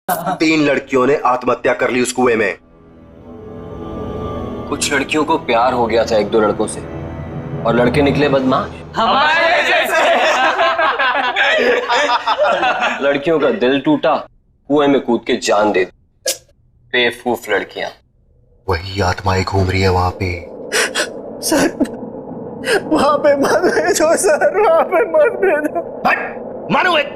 3 लड़कियों ने आत्महत्या कर ली उस कुएं में। कुछ लड़कियों को प्यार हो गया था 1-2 लड़कों से और लड़के निकले बदमाश हमारे जैसे। लड़कियों का दिल टूटा, कुएं में कूद के जान दे दी। बेवकूफ लड़कियां। वही आत्माएं घूम रही है वहां पे। सर वहां पे मत भेजो सर, वहां पे मत भेजो। मानो एक।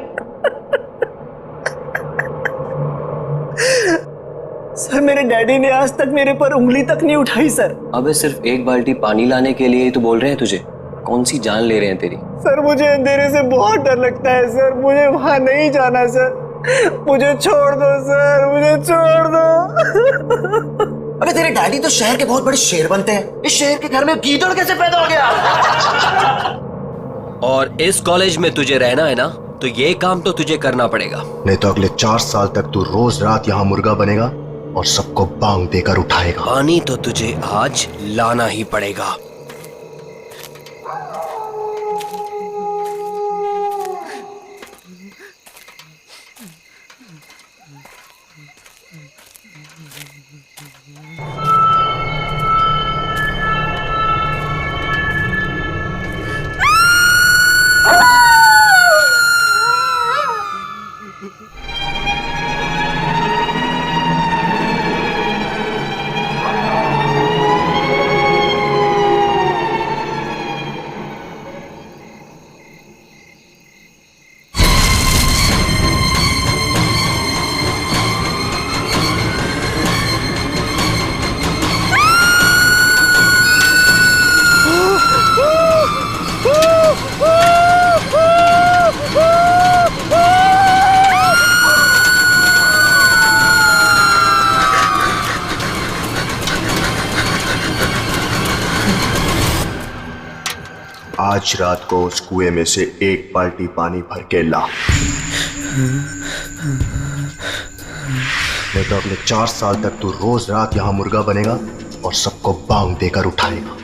सर मेरे डैडी ने आज तक मेरे पर उंगली तक नहीं उठाई सर। अबे सिर्फ 1 बाल्टी पानी लाने के लिए ही तो बोल रहे हैं तुझे। कौन सी जान ले रहे हैं तेरी? सर मुझे अंधेरे से बहुत डर लगता है सर, मुझे वहां नहीं जाना सर, मुझे छोड़ दो सर, मुझे छोड़ दो। अबे तेरे डैडी तो शहर के बहुत बड़े शेर बनते हैं, इस शहर के घर में गीदड़ कैसे पैदा हो गया? और इस कॉलेज में तुझे रहना है ना, तो ये काम तो तुझे करना पड़ेगा। नहीं तो अगले 4 साल तक तू रोज रात यहाँ मुर्गा बनेगा और सबको बांग देकर उठाएगा। पानी तो तुझे आज लाना ही पड़ेगा। आज रात को उस कुएं में से 1 बाल्टी पानी भर के ला, नहीं तो अगले 4 साल तक तू रोज रात यहाँ मुर्गा बनेगा और सबको बांग देकर उठाएगा।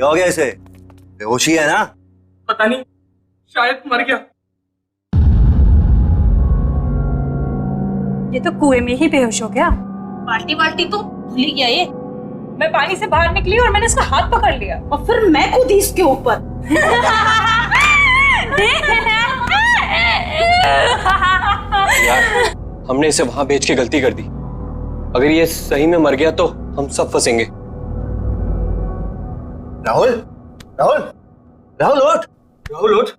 क्या हो गया इसे? बेहोशी है ना? पता नहीं, शायद मर गया। ये तो कुएं में ही बेहोश हो गया। बाल्टी बाल्टी तो भूल ही गया ये। मैं पानी से बाहर निकली और मैंने इसका हाथ पकड़ लिया और फिर मैं कूदी इसके ऊपर। यार हमने इसे वहां भेज के गलती कर दी। अगर ये सही में मर गया तो हम सब फंसेंगे। राहुल, राहुल, राहुल उठ, राहुल उठ।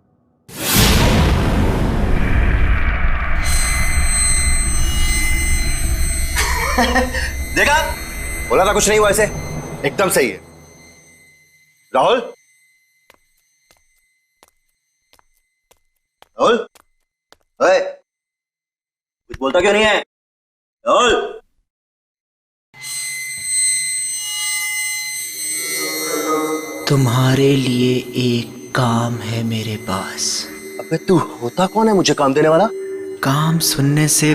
देखा, बोला था कुछ नहीं हुआ इसे। एकदम सही है। राहुल, राहुल, ओए, कुछ बोलता क्यों नहीं है? राहुल, तुम्हारे लिए एक काम है मेरे पास। अबे तू होता कौन है मुझे काम देने वाला? काम सुनने से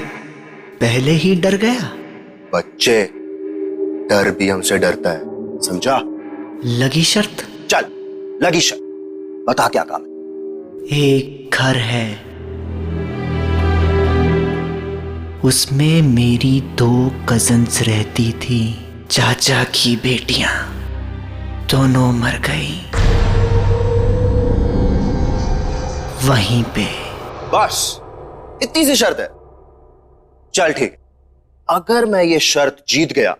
पहले ही डर गया। बच्चे, डर भी हमसे डरता है, समझा? लगी शर्त? चल, लगी शर्त। बता क्या काम है? एक घर है, उसमें मेरी 2 कजन्स रहती थी, चाचा की बेटियां। दोनों मर गई वहीं पे। बस इतनी सी शर्त है? चल ठीक, अगर मैं ये शर्त जीत गया,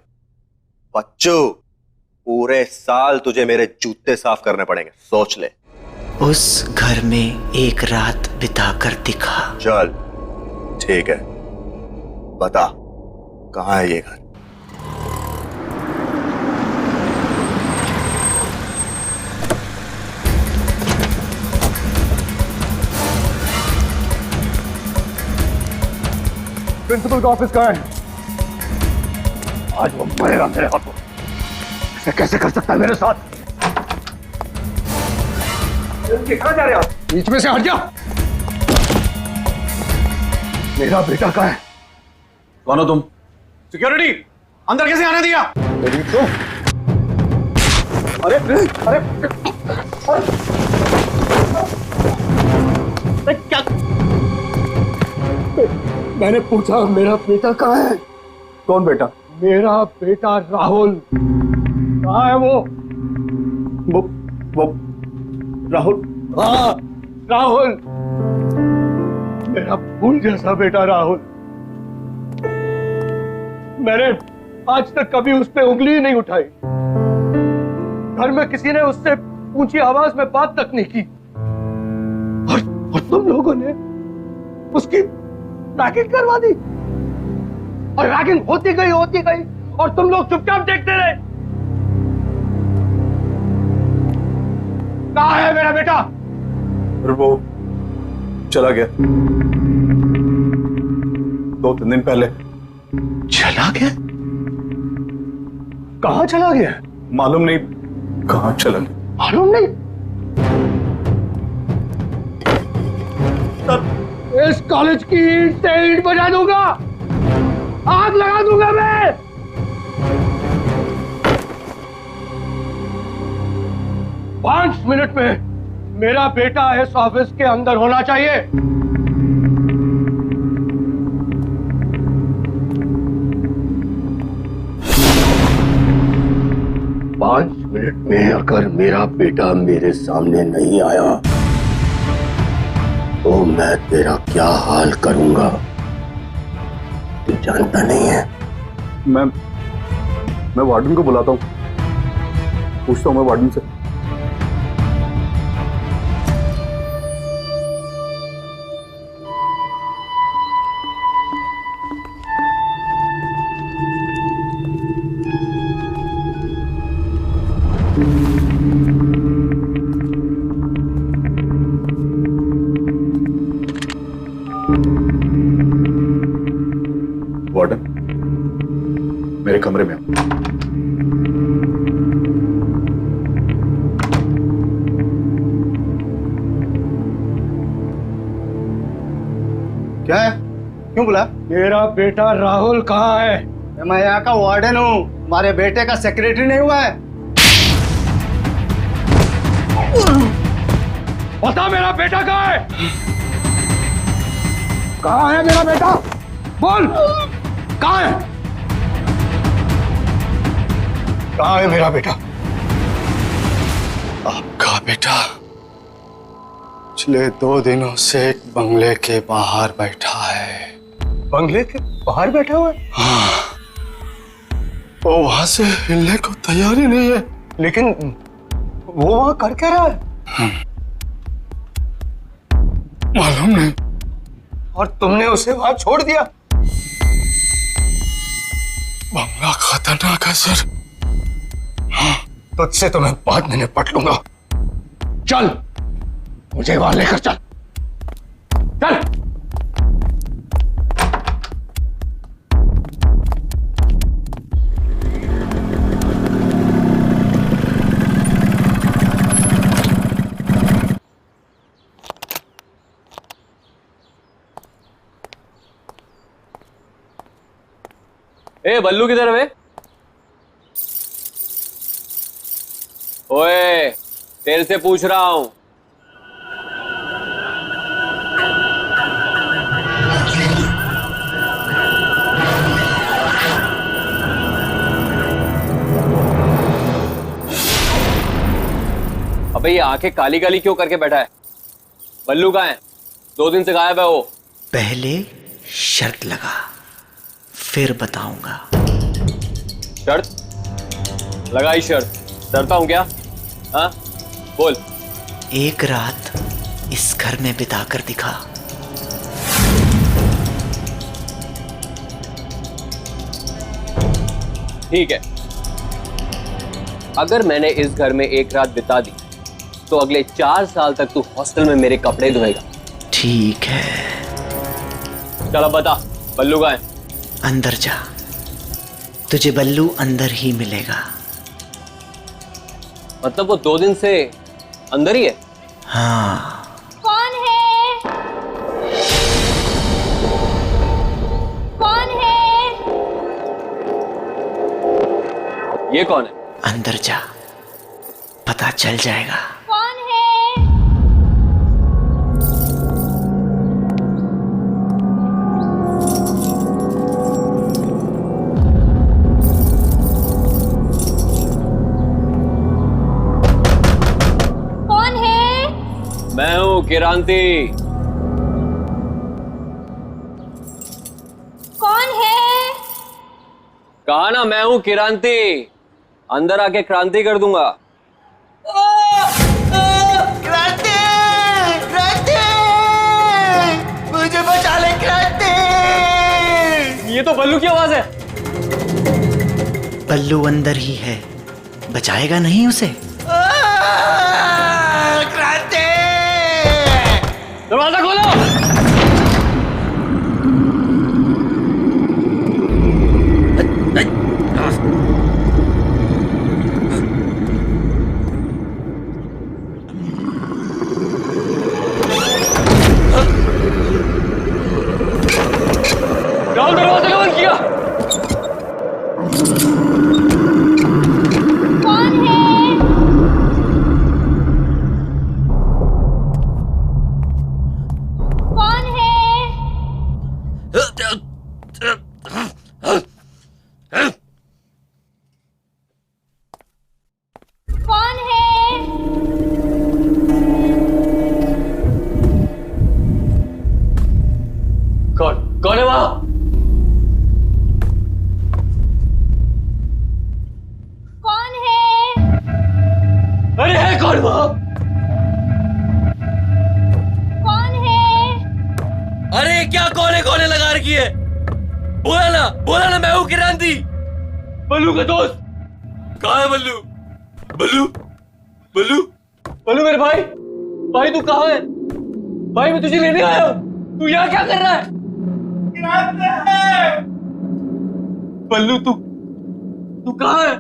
बच्चों पूरे साल तुझे मेरे जूते साफ करने पड़ेंगे, सोच ले। उस घर में एक रात बिताकर दिखा। चल ठीक है, बता कहां है ये घर? प्रिंसिपल का ऑफिस कहाँ है? आज वो मरेगा मेरे हाथों। ऐसे कैसे कर सकता है मेरे साथ? कहाँ जा रहे हो? बीच में से हट जा। मेरा बेटा कहाँ है? कौन हो तुम? सिक्योरिटी, अंदर कैसे आने दिया? तो अरे अरे अरे क्या? मैंने पूछा मेरा बेटा कहाँ है? कौन बेटा? मेरा बेटा राहुल कहाँ है? वो राहुल। हाँ राहुल, मेरा फूल जैसा बेटा राहुल। मैंने आज तक कभी उस पे उंगली नहीं उठाई। घर में किसी ने उससे ऊंची आवाज में बात तक नहीं की। और तुम लोगों ने उसकी रैगिंग करवा दी। और रैगिंग होती गई और तुम लोग चुपचाप देखते रहे। कहाँ है मेरा बेटा? वो चला गया 2-3 दिन पहले। चला गया? कहाँ चला गया? मालूम नहीं कहाँ चला गया। मालूम नहीं? इस कॉलेज की ईंट से ईंट बजा दूंगा, आग लगा दूंगा मैं। पांच मिनट में मेरा बेटा इस ऑफिस के अंदर होना चाहिए। 5 मिनट में अगर मेरा बेटा मेरे सामने नहीं आया तो मैं तेरा क्या हाल करूंगा तू जानता नहीं है। मैं वार्डन को बुलाता हूँ, पूछता हूँ मैं वार्डन से। वार्डन, मेरे कमरे में आओ। क्या है? क्यों बुला? मेरा बेटा राहुल कहाँ है? मैं यहाँ का वार्डन हूँ, हमारे बेटे का सेक्रेटरी नहीं हुआ है। बता मेरा बेटा कहाँ है? कहाँ है मेरा बेटा? बोल, कहाँ है? कहाँ है मेरा बेटा? आपका बेटा पिछले 2 दिनों से एक बंगले के बाहर बैठा है। बंगले के बाहर बैठा हुआ है? हाँ, वो वहां से हिलने को तैयार ही नहीं है। लेकिन वो वहां कर क्या रहा है? मालूम नहीं। और तुमने उसे वहां छोड़ दिया? बंगला खतरनाक है सर। तुझसे तो मैं बाद में निपट लूंगा। चल, मुझे वहां लेकर चल। चल। ए बल्लू किधर है बे? ओए, तेरे से पूछ रहा हूं। अबे ये आंखें काली काली क्यों करके बैठा है? बल्लू कहाँ है? 2 दिन से गायब है वो। पहले शर्त लगा, फिर बताऊंगा। शर्त? लगाई शर्त। डरता हूं क्या? हाँ, बोल। एक रात इस घर में बिताकर दिखा। ठीक है, अगर मैंने इस घर में एक रात बिता दी तो अगले 4 साल तक तू हॉस्टल में मेरे कपड़े धोएगा। ठीक है, चल अब बता, बल्लू कहाँ है? अंदर जा, तुझे बल्लू अंदर ही मिलेगा। मतलब वो 2 दिन से अंदर ही है? हाँ। कौन है? कौन है? ये कौन है? अंदर जा, पता चल जाएगा। कौन है? कौन है? मैं हूं किरांती। कौन है? कहा ना, मैं हूं किरांती। अंदर आके क्रांति कर दूंगा। क्रांति! क्रांति! मुझे बचा ले क्रांति! ये तो बल्लू की आवाज है। बल्लू अंदर ही है, बचाएगा नहीं उसे? क्रांति! दरवाजा खोलो। राहुल, दरवाजा क्यों बंद किया? कौन है? कौन है? कौन है? कौन है वहां? कौन है? अरे है कौन वहां? कौन है? अरे क्या कौन है लगा रखी है? बोला ना मैं हूं किरांती, बल्लू का दोस्त। कहाँ है बल्लू? बल्लू बल्लू बल्लू मेरे भाई तू कहाँ है? भाई मैं तुझे लेने आया हूं, तू यहाँ क्या कर रहा है? बल्लू तू कहाँ है?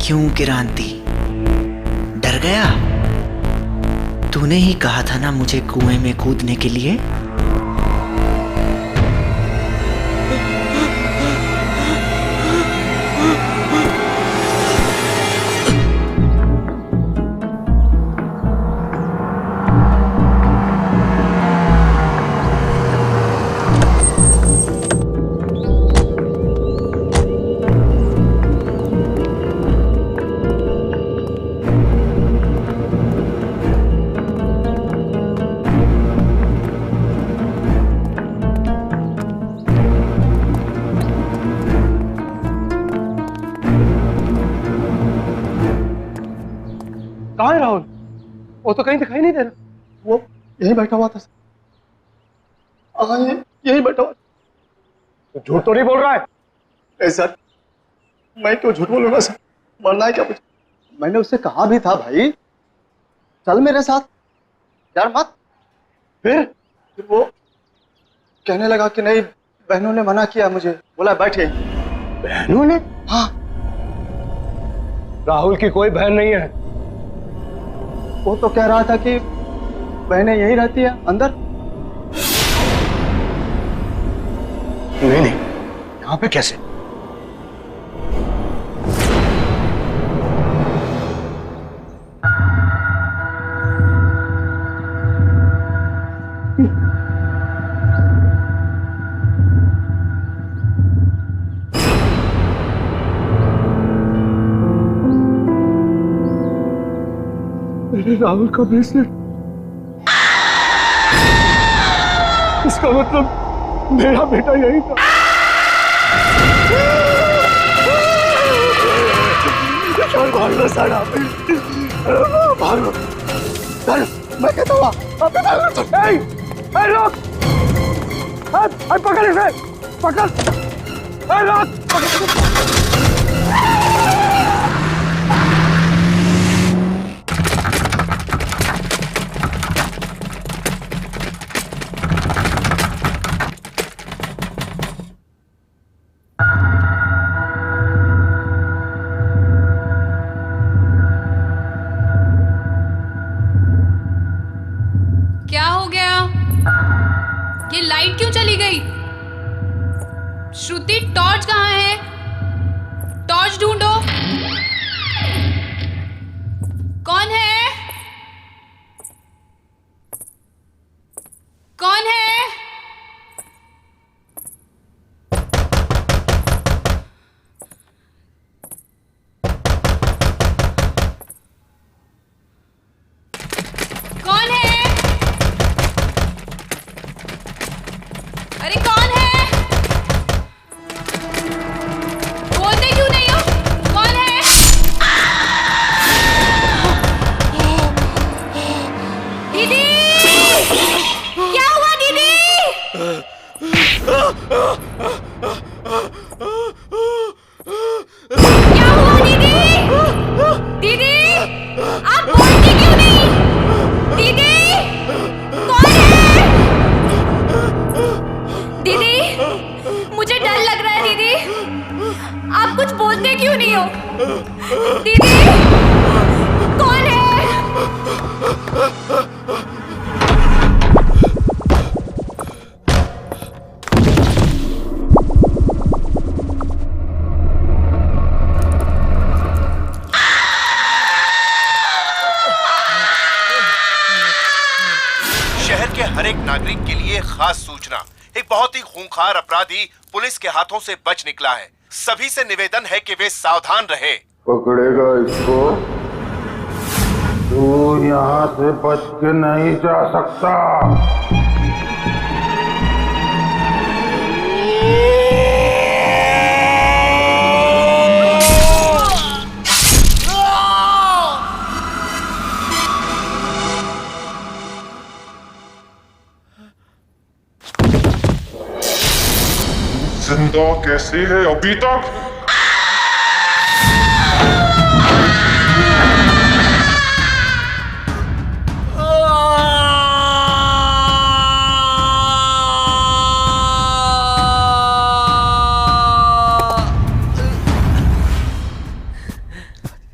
क्यों क्रांति, डर गया? तूने ही कहा था ना मुझे कुएं में कूदने के लिए। कहाँ है राहुल? वो तो कहीं दिखाई नहीं दे रहा। वो यहीं बैठा हुआ था सर। हाँ, यहीं बैठा हुआ। तो झूठ तो नहीं बोल रहा है? नहीं सर, मैं क्यों झूठ बोलूंगा सर? मरना है क्या मुझे? मैंने उससे कहा भी था भाई चल मेरे साथ, यार मत। फिर वो कहने लगा कि नहीं, बहनों ने मना किया मुझे, बोला बैठे। बहनों ने? हाँ। राहुल की कोई बहन नहीं है। वो तो कह रहा था कि बहनें यहीं रहती है अंदर। नहीं नहीं, यहाँ पे कैसे? मेरे राहुल का ब्रेसलेट, इसका मतलब मेरा बेटा यही था। भागो सारा, भागो। मैं कहता हुआ पकड़ इसे, पकड़। क्या हो गया? ये लाइट क्यों चली गई? श्रुति, टॉर्च कहाँ है? टॉर्च ढूंढो। कौन है? कौन है? कौन है? अरे कौन है? बोलते क्यों नहीं हो? कौन है? दीदी, क्या हुआ दीदी? क्या हुआ दीदी? दीदी, आप बोलती क्यों नहीं? दीदी, कौन है? दीदी, मुझे डर लग रहा है दीदी। आप कुछ बोलते क्यों नहीं हो? दीदी, कौन है? शहर के हर एक नागरिक के लिए खास सूचना। एक बहुत ही खूंखार अपराधी पुलिस के हाथों से बच निकला है। सभी से निवेदन है कि वे सावधान रहे। पकड़ेगा इसको? तू यहाँ से बच के नहीं जा सकता। जिंदा कैसे है अभी तक?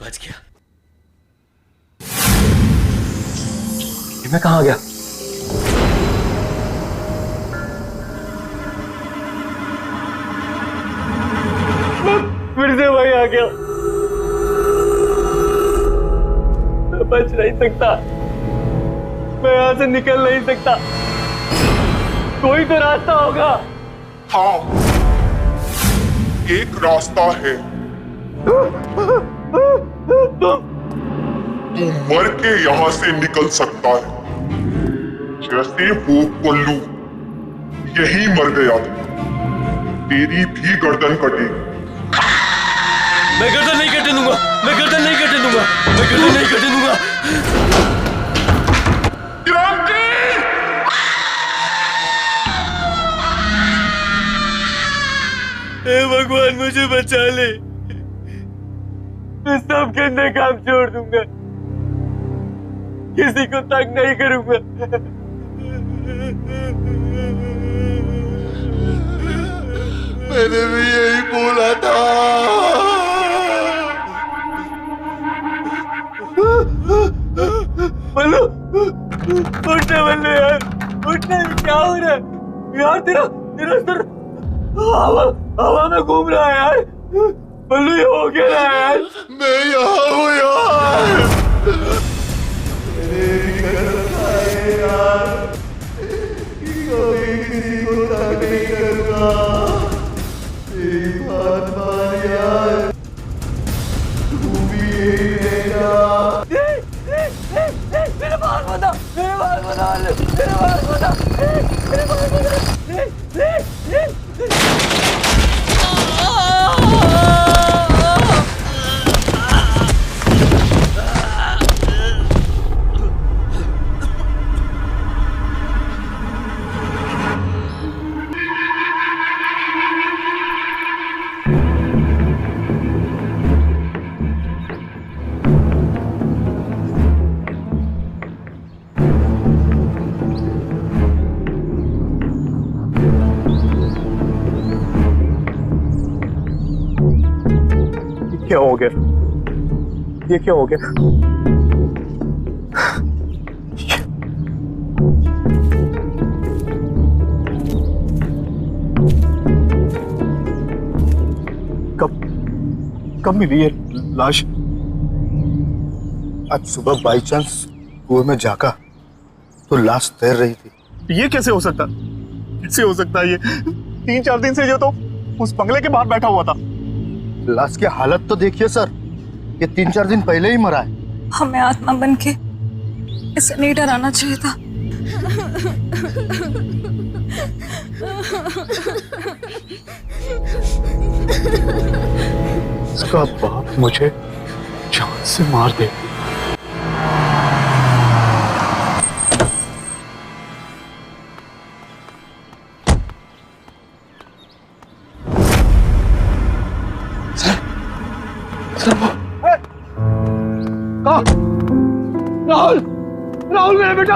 बच गया। मैं कहाँ गया? फिर से वही आ गया। मैं बच नहीं सकता, मैं यहां से निकल नहीं सकता। कोई तो रास्ता होगा। हाँ, एक रास्ता है। तू मर के यहाँ से निकल सकता है, जैसे वो पल्लू यही मर गया था। तेरी भी गर्दन कटेगी। मैं गर्दन नहीं कटने दूंगा, मैं गर्दन नहीं कटने दूंगा, मैं गर्दन नहीं कटने दूंगा। क्रांति! हे भगवान मुझे बचा ले, मैं सब गंदे काम छोड़ दूंगा, किसी को तंग नहीं करूंगा। मैंने भी यही बोला था। बल्लू, उठना बल्लू यार, उठना। क्या हो रहा है यार? तेरा तेरा सर हवा में घूम रहा है यार। बल्लू ये हो क्या रहा है यार? मैं यहाँ हूँ यार। कभी किसी को तंग नहीं करूँगा। तेरी बात मान यार, तू भी यही रहेगा। मेरे बाल बता, मेरे बाल बता, मेरे बाल बता, मेरे बाल बता। क्या हो गया? ये क्या हो गया? कब मिली है लाश? आज सुबह बाई चांस कुएं में झांका तो लाश तैर रही थी। ये कैसे हो सकता? कैसे हो सकता है ये? 3-4 दिन से ये तो उस बंगले के बाहर बैठा हुआ था। लाश की हालत तो देखिए सर, ये 3-4 दिन पहले ही मरा है। हमें आत्मा बन के इसे नहीं डराना चाहिए था। इसका बाप मुझे जान से मार दे। राहुल, राहुल मेरा बेटा,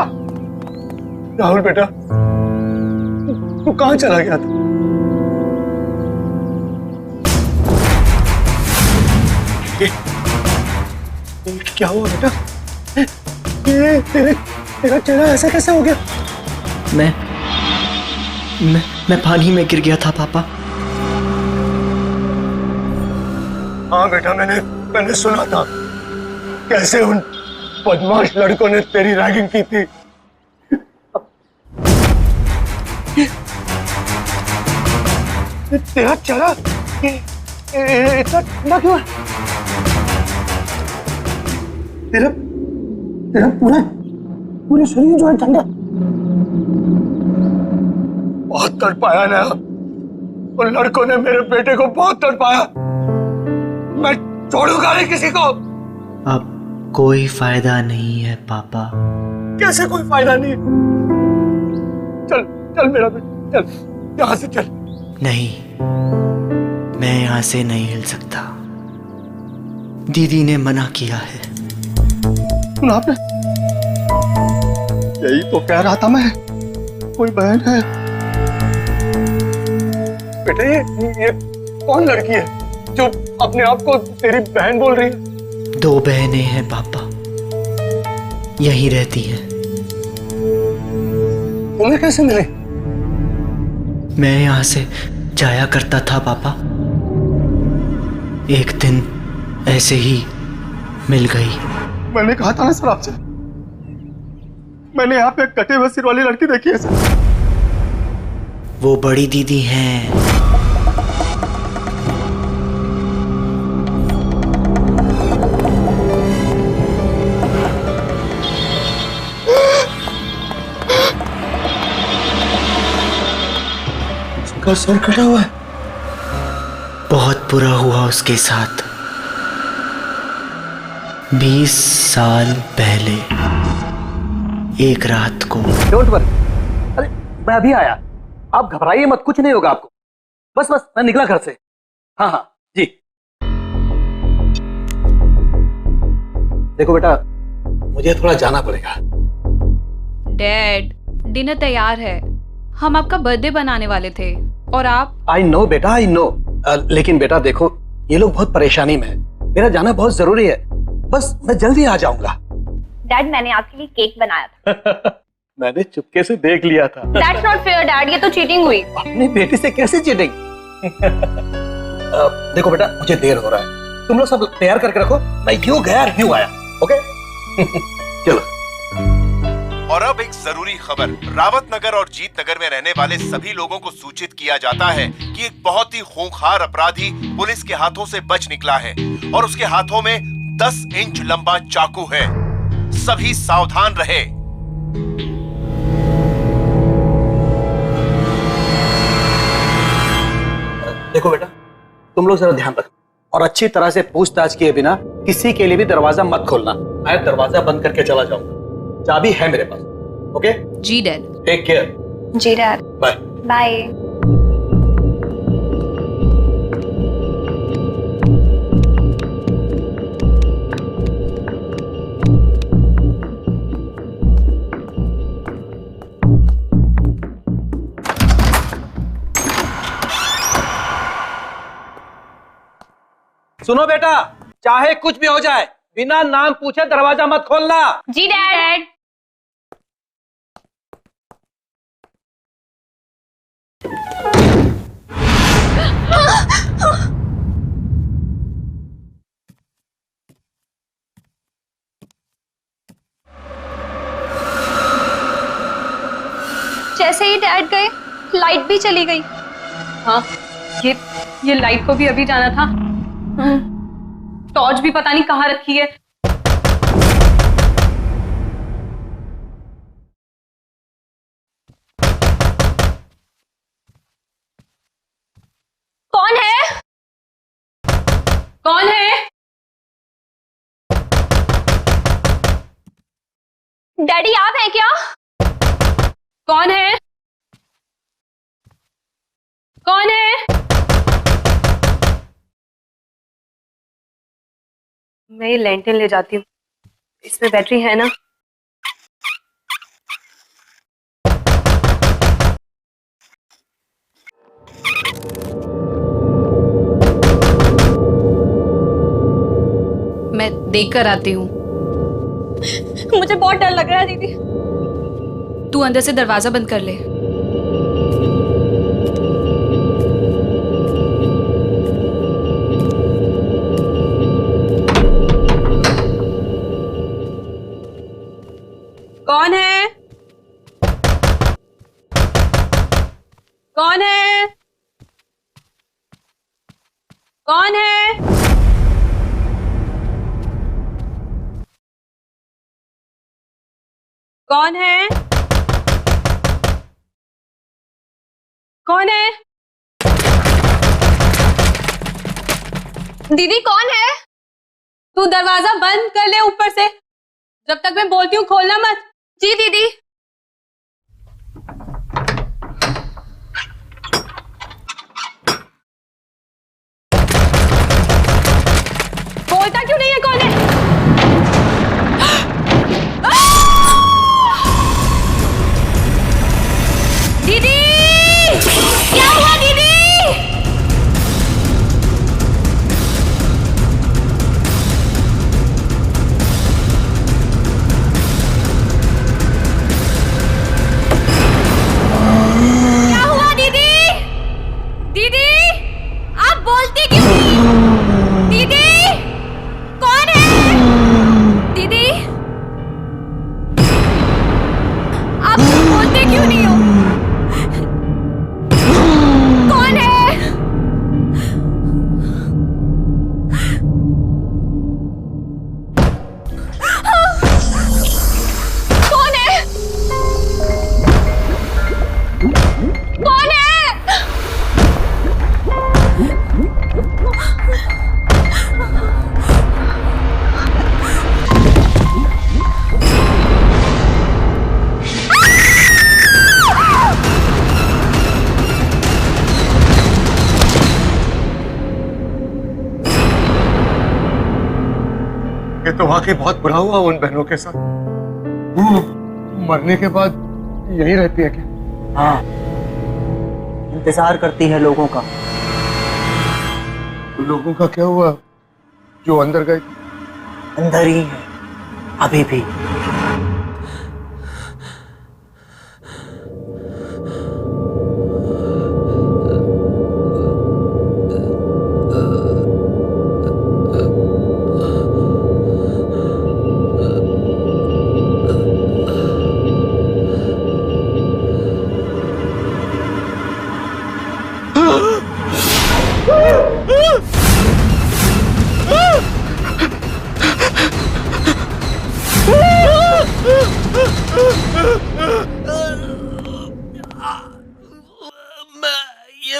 राहुल बेटा, तू कहाँ चला गया था? क्या हुआ बेटा? ये तेरा चेहरा ऐसा कैसे हो गया? मैं पानी में गिर गया था पापा। हाँ बेटा, मैंने सुना था कैसे उन बदमाश लड़कों ने तेरी रैगिंग की थी। तेरा चेहरा इतना ठंडा क्यों है? तेरा पूरा पूरे शरीर जो है ठंडा। बहुत तड़पाया ना, उन लड़कों ने मेरे बेटे को बहुत तड़पाया। मैं छोड़ूंगा नहीं किसी को। अब कोई फायदा नहीं है पापा। कैसे कोई फायदा नहीं? चल चल मेरा बेटा, चल यहां से चल। नहीं, मैं यहां से नहीं हिल सकता। दीदी ने मना किया है। सुना आपने? यही तो कह रहा था मैं, कोई बहन है। बेटे ये कौन लड़की है जो अपने आप को तेरी बहन बोल रही है? 2 बहनें हैं पापा, यहीं रहती हैं। तुम्हें कैसे मिले? मैं यहां से जाया करता था पापा, एक दिन ऐसे ही मिल गई। मैंने कहा था ना सर आपसे, मैंने यहाँ पे कटे हुए सिर वाली लड़की देखी है सर। वो बड़ी दीदी हैं। उसका सर कटा हुआ है। बहुत बुरा हुआ उसके साथ। 20 साल पहले एक रात को। डोंट वरी, अरे मैं अभी आया, आप घबराइए मत, कुछ नहीं होगा आपको। बस बस मैं निकला घर से। हाँ हाँ जी। देखो बेटा, मुझे थोड़ा जाना पड़ेगा। डैड, डिनर तैयार है। हम आपका बर्थडे बनाने वाले थे और आप। आई नो बेटा, आई नो। लेकिन बेटा देखो, ये लोग बहुत परेशानी में है, मेरा जाना बहुत जरूरी है। बस मैं जल्दी आ जाऊंगा। डैड, मैंने आपके लिए केक बनाया था। मैंने चुपके से देख लिया था। That's not fair, डैड, ये तो चीटिंग हुई। अपनी बेटी से कैसे चीटिंग? देखो बेटा, मुझे देर हो रहा है, तुम लोग सब तैयार करके रखो, मैं यूं गया यूं आया। ओके? चलो। और अब एक जरूरी खबर। रावत नगर और जीत नगर में रहने वाले सभी लोगों को सूचित किया जाता है कि एक बहुत ही खूंखार अपराधी पुलिस के हाथों से बच निकला है और उसके हाथों में 10 इंच लंबा चाकू है। सभी सावधान रहे। देखो बेटा, तुम लोग जरा ध्यान रखो और अच्छी तरह से पूछताछ किए बिना किसी के लिए भी दरवाजा मत खोलना। मैं दरवाजा बंद करके चला जाऊंगा, चाबी है मेरे पास। ओके? जी डैड। Take care. जी डैड। Bye bye. सुनो बेटा, चाहे कुछ भी हो जाए, बिना नाम पूछे दरवाजा मत खोलना। जी डैड। जैसे ही डैड गए, लाइट भी चली गई। हाँ, ये लाइट को भी अभी जाना था। टॉर्च भी पता नहीं कहाँ रखी है। कौन है? कौन है? डैडी, आप हैं क्या? कौन है? कौन है? मैं ये लैंटर्न ले जाती हूँ, इसमें बैटरी है ना? मैं देख कर आती हूँ। मुझे बहुत डर लग रहा है दीदी। तू अंदर से दरवाजा बंद कर ले। कौन है? कौन है? कौन है? कौन है? कौन है? दीदी कौन है? तू दरवाजा बंद कर ले ऊपर से, जब तक मैं बोलती हूँ खोलना मत। जी दीदी। बोलता क्यों नहीं है? कौन है? दीदी क्या हुआ दीदी? क्या हुआ दीदी? दीदी आप बोलती क्यों नहीं? दीदी कौन है? दीदी आप बोलते क्यों नहीं हो? कौन है? कौन है? कौन है? ये तो वाकई बहुत बुरा हुआ उन बहनों के साथ। मरने के बाद यही रहती है क्या? हाँ, इंतजार करती है लोगों का। लोगों का क्या हुआ जो अंदर गए? अंदर ही है अभी भी।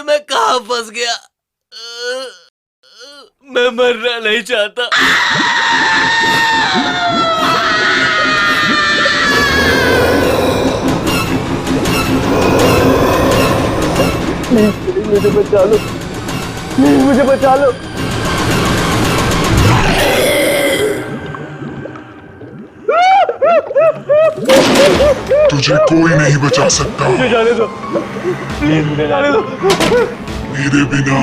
मैं कहाँ फंस गया? मैं मरना नहीं चाहता। मुझे बचा लो, प्लीज मुझे बचा लो। तुझे कोई नहीं बचा सकता। मुझे जाने दो, प्लीज मुझे जाने दो। मेरे बिना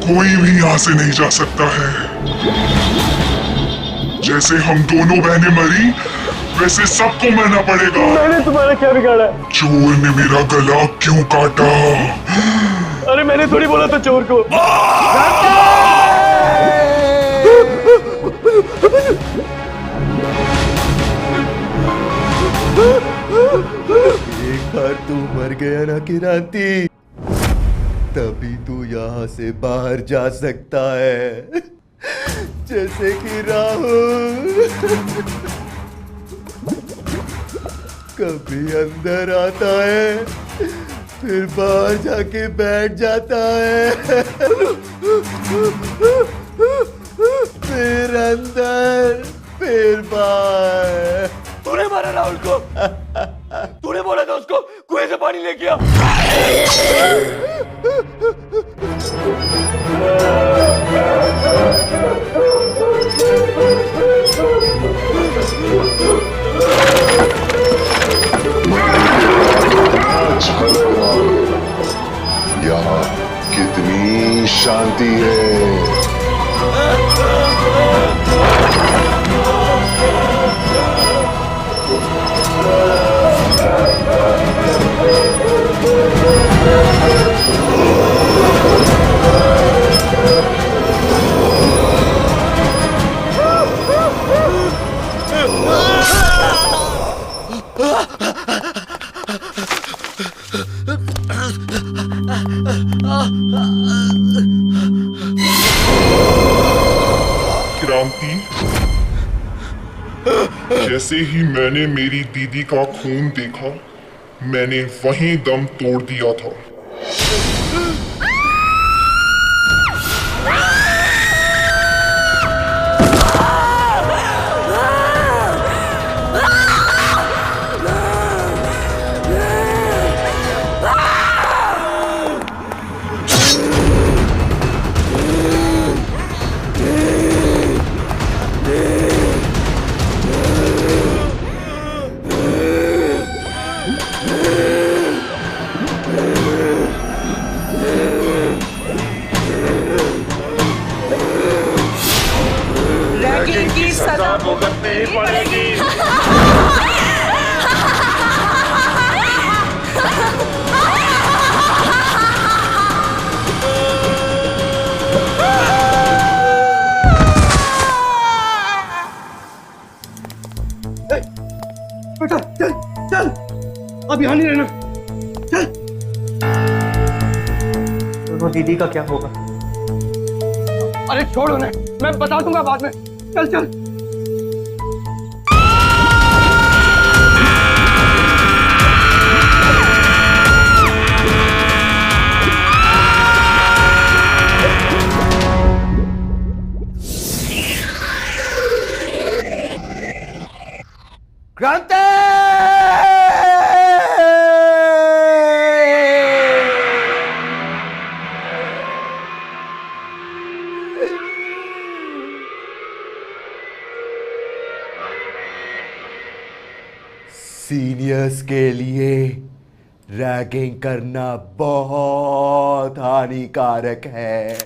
कोई भी यहाँ से नहीं जा सकता है। जैसे हम दोनों बहनें मरी, वैसे सबको मरना पड़ेगा। मैंने तुम्हारा क्या बिगाड़ा है? चोर ने मेरा गला क्यों काटा? अरे मैंने थोड़ी बोला था चोर को। एक बार तू मर गया ना किरांती, तभी तू यहाँ से बाहर जा सकता है। जैसे कि राहुल कभी अंदर आता है, फिर बाहर जाके बैठ जाता है, फिर अंदर, फिर बाहर। तूने मारा राहुल को? तूने बोला था उसको कुएं से पानी लेके आ। यहाँ कितनी शांति है। क्रांति, जैसे ही मैंने मेरी दीदी का खून देखा, मैंने वहीं दम तोड़ दिया था। की सजा भुगतनी पड़ेगी। बेटा चल चल, अब यहाँ नहीं रहना, चल। दोनों दीदी का क्या होगा? अरे छोड़ उन्हें, मैं बता दूंगा बाद में। चल चल। क्रांति! सीनियर्स के लिए रैगिंग करना बहुत हानिकारक है।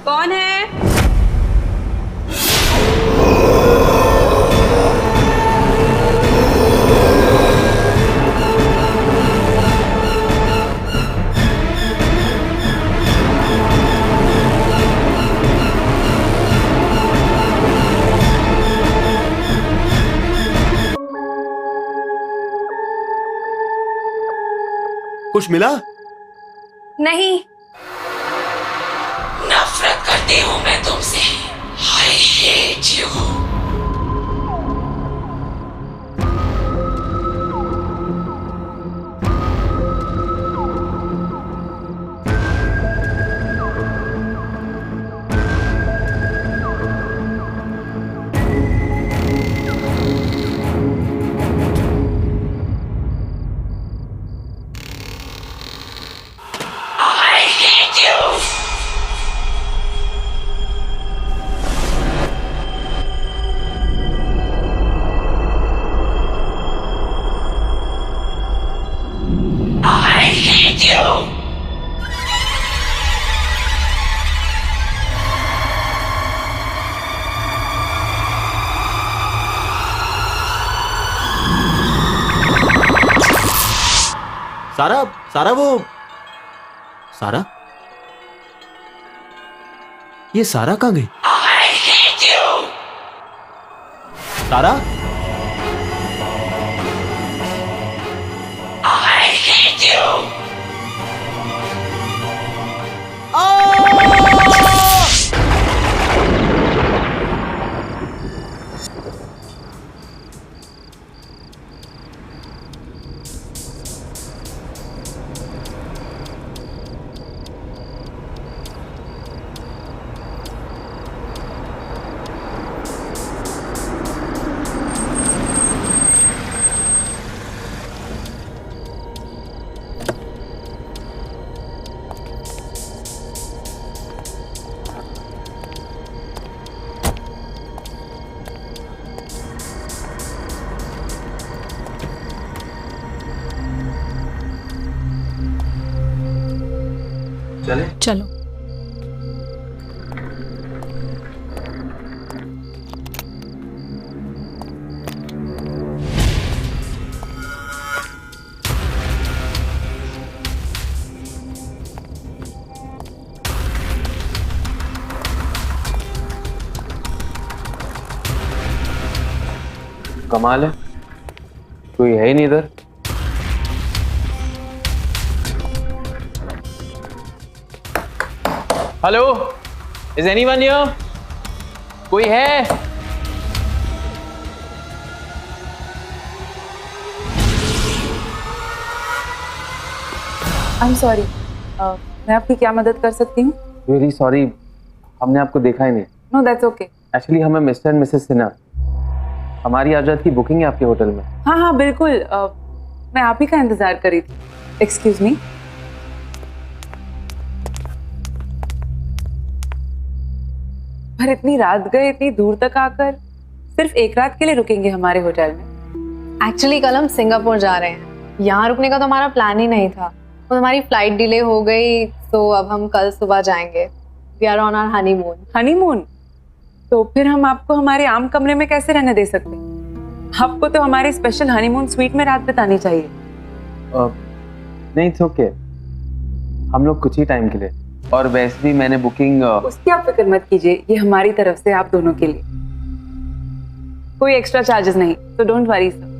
कौन है? कुछ मिला? नहीं। नफरत करती हूँ मैं तुमसे। I hate you। सारा सारा वो सारा ये सारा कहाँ गई? सारा चले? चलो। कमाल है, कोई है ही नहीं इधर। Hello, is anyone here? कोई है? आई एम सॉरी, मैं आपकी क्या मदद कर सकती हूँ? वेरी सॉरी, हमने आपको देखा ही नहीं। No that's okay. एक्चुअली हमें मिस्टर एंड मिसेस सिन्हा, हमारी आज रात की बुकिंग है आपके होटल में। हाँ हाँ बिल्कुल, मैं आप ही का इंतजार कर रही थी। Excuse me. पर इतनी रात गए, इतनी दूर तक आकर सिर्फ एक रात के लिए रुकेंगे हमारे होटल में? एक्चुअली कल हम सिंगापुर जा रहे हैं, यहाँ रुकने का तो हमारा प्लान ही नहीं था। तो हमारी फ्लाइट डिले हो गई, तो अब हम कल सुबह जाएंगे। We are on our honeymoon. Honeymoon? तो फिर हम आपको हमारे आम कमरे में कैसे रहने दे सकते? आपको तो हमारे स्पेशल हनीमून स्वीट में रात बितानी चाहिए। नहीं, इट्स ओके, हम लोग कुछ ही टाइम के लिए, और वैसे भी मैंने बुकिंग उसकी आप फिक्र मत कीजिए, ये हमारी तरफ से आप दोनों के लिए कोई एक्स्ट्रा चार्जेस नहीं, तो डोंट वरी सर।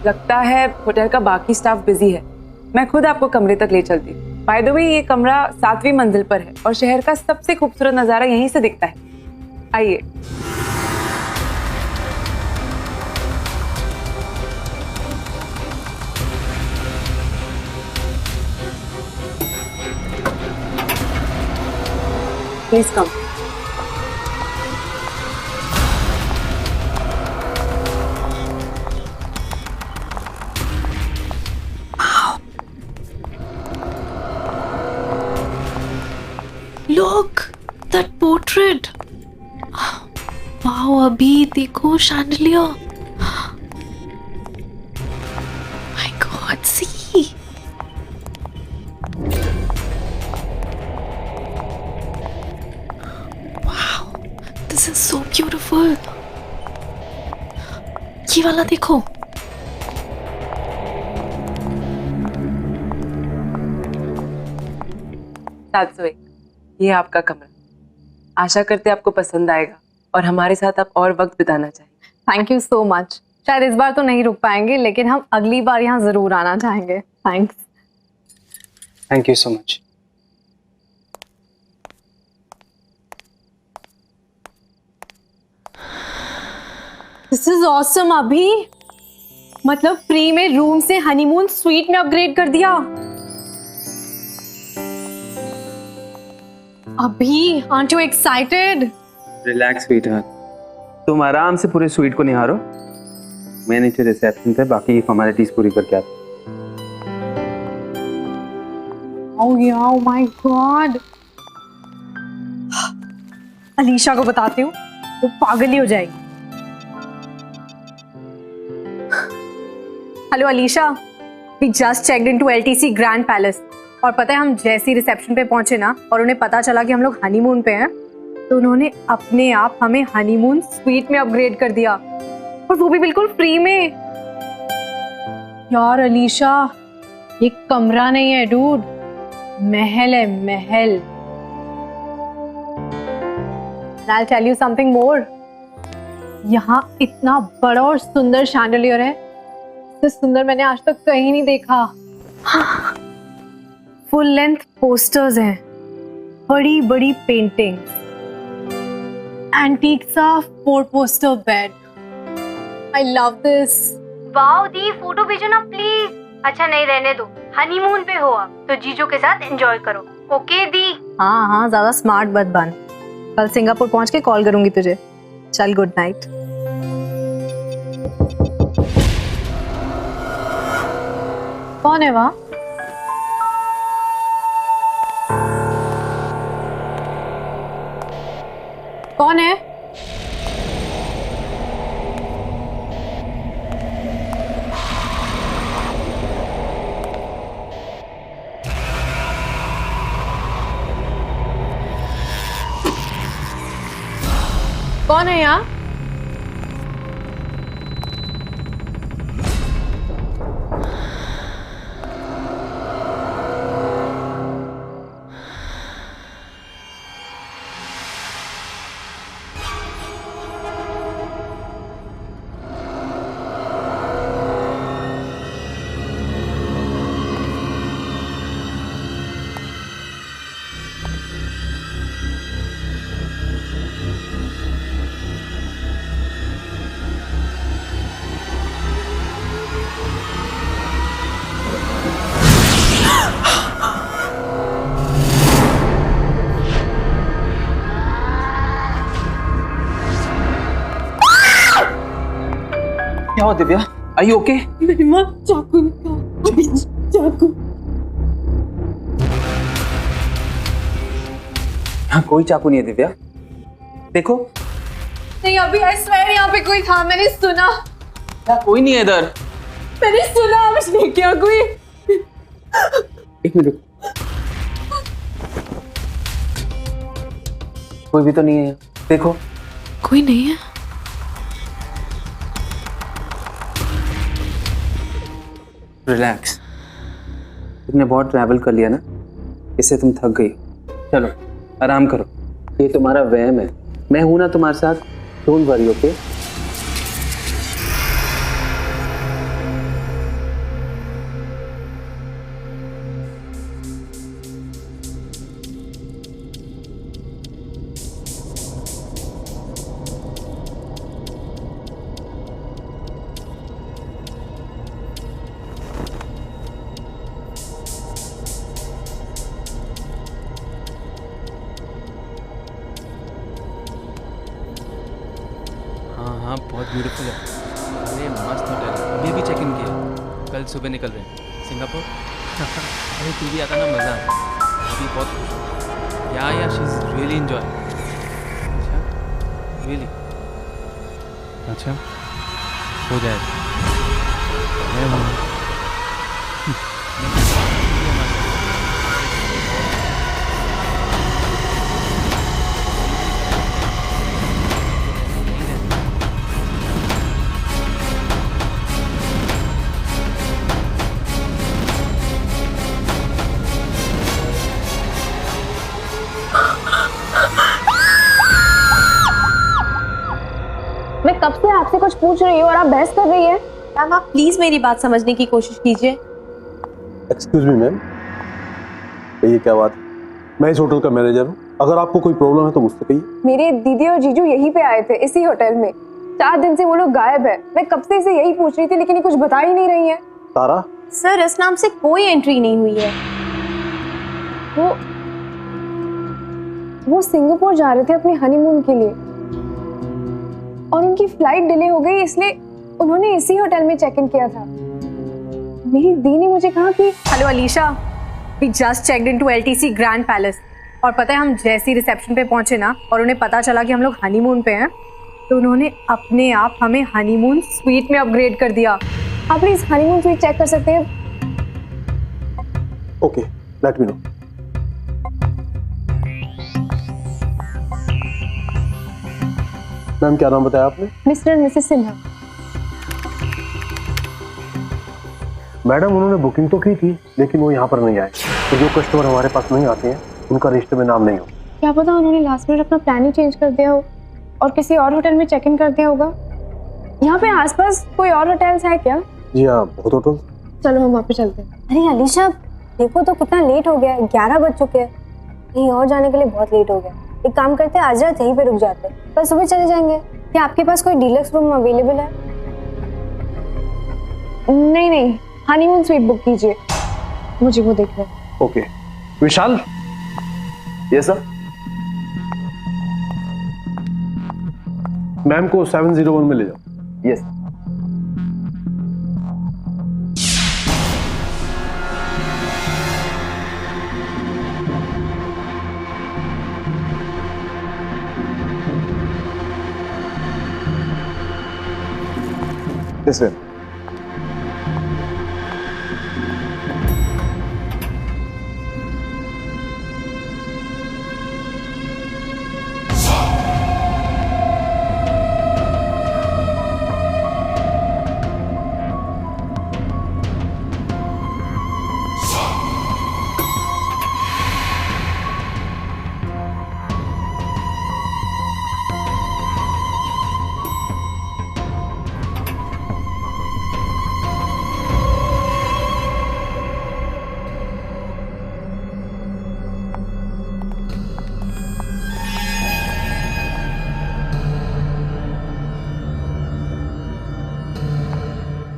लगता है होटल का बाकी स्टाफ बिजी है, मैं खुद आपको कमरे तक ले चलती हूँ। बाय द वे, ये कमरा 7वीं मंजिल पर है और शहर का सबसे खूबसूरत नजारा यहीं से दिखता है। आइए। Please come. Look, that portrait. Wow, अभी देखो chandelier. My God, see. Wow, this is so beautiful. ये वाला देखो. ये आपका कमरा, आशा करते आपको पसंद आएगा और हमारे साथ आप और वक्त बिताना चाहिए। Thank you so much. शायद इस बार तो नहीं रुक पाएंगे, लेकिन हम अगली बार यहाँ जरूर आना चाहेंगे। Thanks. Thank you so much. This is awesome अभी, मतलब फ्री में रूम से हनीमून स्वीट में अपग्रेड कर दिया। अभी, aren't you excited? Relax sweetheart, तुम आराम से पूरे स्वीट को निहारो, मैं नीचे रिसेप्शन पे बाकी फॉर्मेलिटीज पूरी करके आता हूँ। Oh yeah, oh my God. Alisha को बताती हूँ, वो पागल ही हो जाएगी। Hello Alisha, we just checked into LTC Grand Palace और पता है हम जैसे ही रिसेप्शन पे पहुंचे ना और उन्हें पता चला कि हम लोग हनीमून पे हैं, तो उन्होंने अपने आप हमें हनीमून स्वीट में अपग्रेड कर दिया, और वो भी बिल्कुल फ्री में। यार अलीशा, ये कमरा नहीं है डूड, महल है, महल। I'll tell you something more. यहाँ इतना बड़ा और सुंदर शैंडलियर है, इससे सुंदर मैंने आज तक कहीं नहीं देखा। फुल लेंथ पोस्टर्स हैं, बड़ी बड़ी पेंटिंग्स, एंटीक सा 4 poster bed. I love this. Wow the, photo भेजो ना प्लीज। अच्छा नहीं, रहने दो, हनीमून पे हो आप तो जीजू के साथ एंजॉय करो। ओके दी। हाँ हाँ, ज्यादा स्मार्ट मत बन, कल सिंगापुर पहुंच के कॉल करूंगी तुझे। चल, गुड नाइट। कौन है वहाँ? कौन है? कौन है यहाँ? क्या हुआ दिव्या? Are you okay? मेरी माँ चाकू निकाल, अभी चाकू। यहाँ कोई चाकू नहीं है दिव्या, देखो। नहीं अभी आई स्वेयर यहाँ पे कोई था, मैंने सुना। यहाँ कोई नहीं है इधर। मैंने सुना उसने क्या कोई। एक मिनट, कोई भी तो नहीं है यहाँ, देखो। कोई नहीं है। रिलैक्स, तुमने बहुत ट्रैवल कर लिया ना, इससे तुम थक गई। चलो आराम करो, ये तुम्हारा वहम है, मैं हूं ना तुम्हारे साथ, डोंट वरी, ओके? हाँ बहुत ब्यूटीफुल है। अरे मस्त होटल, अभी अभी चेक इन किया, कल सुबह निकल रहे हैं सिंगापुर। अरे तू भी आता ना, मज़ा आता। अभी बहुत खुश हूँ। या शी इज़ रियली एंजॉय। अच्छा रियली? अच्छा हो जाएगा। मैं हूँ। मैं कब से आपसे कुछ पूछ रही हूँ और आप बहस कर रही है। मैम आप प्लीज मेरी बात समझने की कोशिश कीजिए। एक्सक्यूज मी मैम, ये क्या बात है? मैं इस होटल का मैनेजर हूँ, अगर आपको कोई प्रॉब्लम है तो मुझसे कहिए। मेरे दीदी और जीजू यहीं पे आए थे, इसी होटल में। 4 दिन से वो लोग गायब है। मैं कब से इसे यही पूछ रही थी, लेकिन ये कुछ बता ही नहीं रही है। तारा? सर इस नाम से कोई एंट्री नहीं हुई है। वो सिंगापुर जा रहे थे अपने हनीमून के लिए और उनकी फ्लाइट डिले हो गई, इसलिए उन्होंने इसी होटल में चेक इन किया था। मेरी दी ने मुझे कहा कि hello Alisha, we just checked into ITC Grand Palace. और पता है हम जैसे ही रिसेप्शन पे पहुंचे ना और उन्हें पता चला कि हम लोग हनीमून पे हैं, तो उन्होंने अपने आप हमें हनीमून स्वीट में अपग्रेड कर दिया। आप प्लीज हनीमून स्वीट चेक कर सकते हैं? Okay, let me know. Ma'am क्या नाम बताया आपने? Mister and Mrs Sinha. Madam उन्होंने बुकिंग तो की थी, लेकिन वो यहाँ पर नहीं आए। तो जो कस्टमर हमारे पास नहीं आते हैं उनका रजिस्टर में नाम नहीं हो। क्या पता उन्होंने लास्ट मिनट अपना प्लान ही चेंज कर दिया हो और किसी और होटल में चेक इन कर दिया होगा। यहाँ पे आसपास कोई और होटल्स है क्या? जी हाँ, बहुत होटल। चलो हम वहाँ पे चलते हैं। अरे अलीशा देखो तो कितना लेट हो गया है, 11 बज चुके हैं। कहीं और जाने के लिए बहुत लेट हो गया। एक काम करते हैं, आज रात यहीं पे रुक जाते हैं, कल सुबह चले जाएंगे। क्या आपके पास कोई डीलक्स रूम अवेलेबल है? नहीं नहीं, हनीमून स्वीट बुक कीजिए, मुझे वो देखना है। Okay Vishal. Yes sir. Ma'am को 701 में ले जाओ। Yes. This way.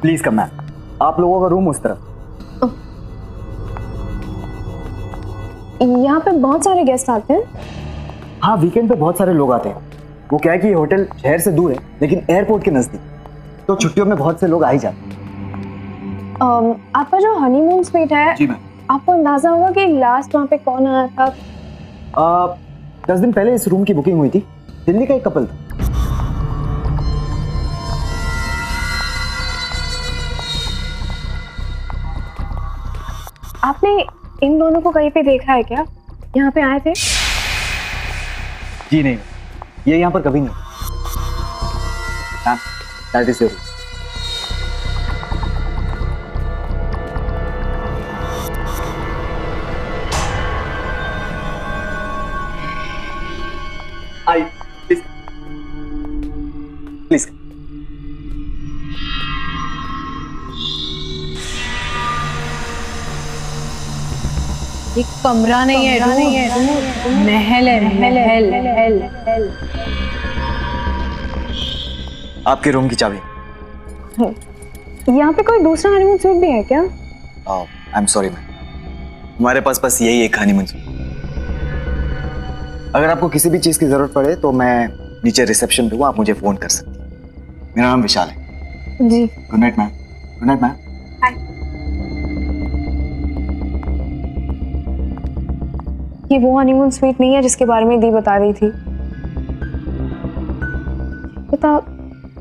Please come ma'am, आप लोगों का रूम उस तरफ। यहाँ पे बहुत सारे गेस्ट आते हैं। हाँ, वीकेंड पे बहुत सारे लोग आते हैं। वो क्या है कि ये होटल शहर से दूर है, लेकिन एयरपोर्ट के नजदीक। तो छुट्टियों में बहुत से लोग आ ही जाते हैं। आपका जो हनीमून स्वीट है, जी मैम। आपको अंदाजा होगा कि लास्ट वहाँ पे कौन आया था? 10 दिन पहले इस रूम की बुकिंग हुई थी। दिल्ली का एक कपल था। आपने इन दोनों को कहीं पे देखा है क्या? यहाँ पे आए थे? जी नहीं, ये यहाँ पर कभी नहीं। Ma'am, that is your room. I please please. ये कमरा नहीं है, महल है, महल। आपके रूम की चाबी। यहाँ पे कोई दूसरा हनीमून स्वीट भी है क्या? आई एम सॉरी मैम, हमारे पास बस यही एक हनीमून स्वीट। अगर आपको किसी भी चीज की जरूरत पड़े तो मैं नीचे रिसेप्शन पे हूँ, आप मुझे फोन कर सकती हैं। मेरा नाम विशाल है। जी। Good night ma'am. Good night ma'am. ये वो हनीमून स्वीट नहीं है जिसके बारे में दी बता रही थी। पता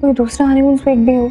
कोई दूसरा हनीमून स्वीट भी हो।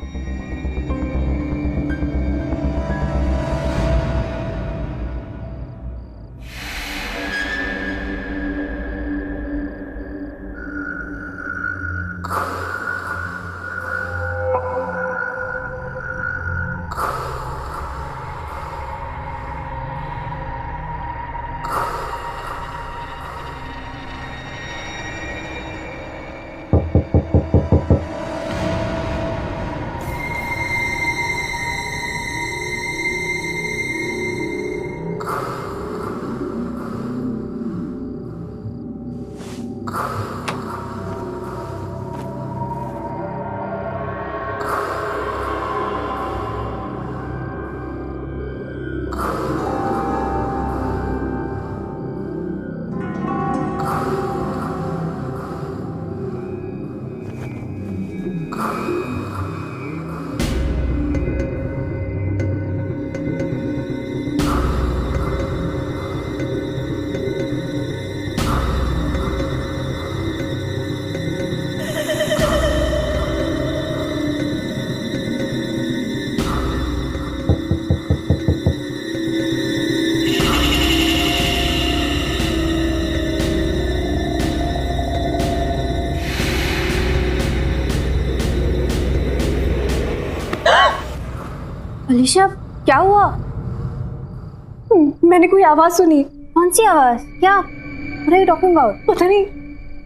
अलीशा, क्या हुआ? मैंने कोई आवाज सुनी। कौन सी आवाज? क्या? What are you talking about? पता नहीं,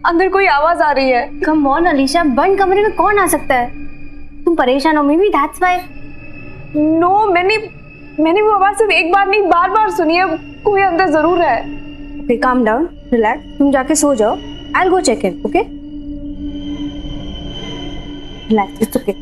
अंदर कोई आवाज आ रही है। Come on अलीशा, बंद कमरे में कौन आ सकता है? तुम परेशान हो, maybe that's why. No, मैंने वो आवाज सिर्फ एक बार नहीं बार-बार सुनी है। कोई अंदर जरूर है। Okay, calm down, relax. तुम जाके सो जाओ. I'll go check in, okay? Relax, it's okay.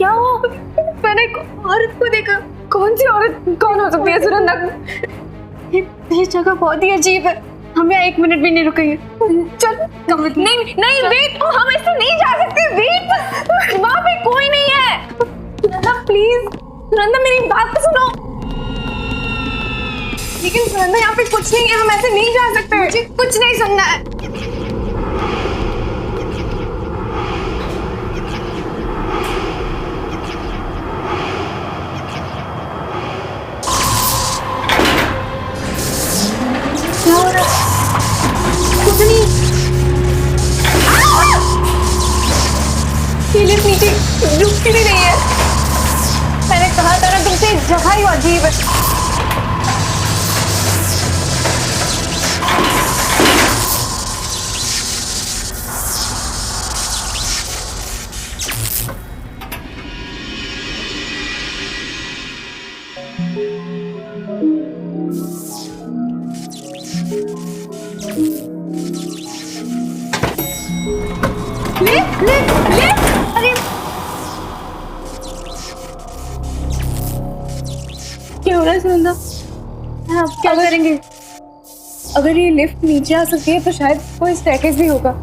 क्या हुआ? मैंने एक औरत को देखा। कौन सी औरत? कौन हो सकती है सुनंदा? ये जगह बहुत ही अजीब है, हम यहाँ 1 मिनट भी नहीं रुकेंगे। चल कमल। नहीं नहीं वेट, हम ऐसे नहीं जा सकते। वेट, वहाँ पे कोई नहीं है। सुनंदा प्लीज, सुनंदा मेरी बात तो सुनो। लेकिन सुनंदा यहाँ पे कुछ नहीं है, हम ऐसे नहीं जा सकते। मुझे कुछ नहीं सुनना है। क्या हो रहा है? कुछ नहीं। ये लिफ्ट नीचे रुकती भी नहीं है। मैंने कहा था ना तुमसे, जगह ही अजीब है। अरे क्या हो रहा है सुनंदा? आप क्या करेंगे? अगर ये लिफ्ट नीचे आ सकती है तो शायद कोई स्टेयरकेस भी होगा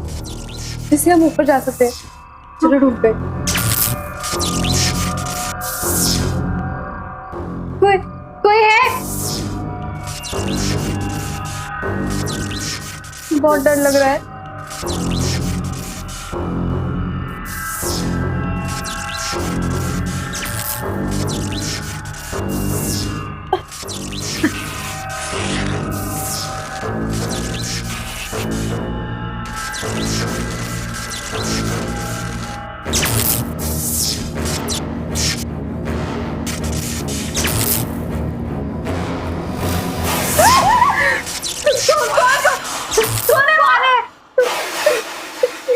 जिससे हम ऊपर जा सकते हैं। चलो ढूंढते हैं। कोई है? बहुत डर लग रहा है।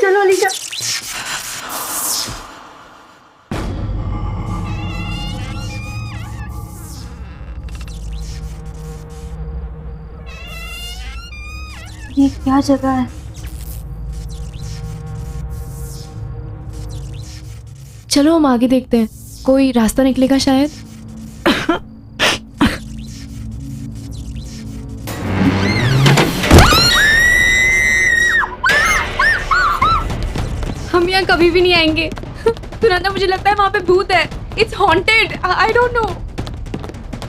चलो अलीशा। ये क्या जगह है? चलो हम आगे देखते हैं, कोई रास्ता निकलेगा शायद। हम यहाँ कभी भी नहीं आएंगे। सुनंदा मुझे लगता है वहाँ पे भूत है। It's haunted. I don't know.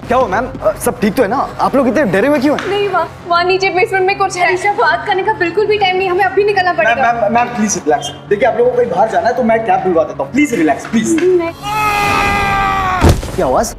क्या हो मैम, सब ठीक तो है ना? आप लोग इतने डरे हुए क्यों हैं? नहीं, वहाँ नीचे बेसमेंट में कुछ है। अलीशा, बात करने का बिल्कुल भी टाइम नहीं, हमें अभी निकलना पड़ेगा। Ma'am please relax. देखिए आप लोगों को कहीं बाहर जाना है तो मैं कैब बुलवा देता हूँ। Please relax please. क्या आवाज?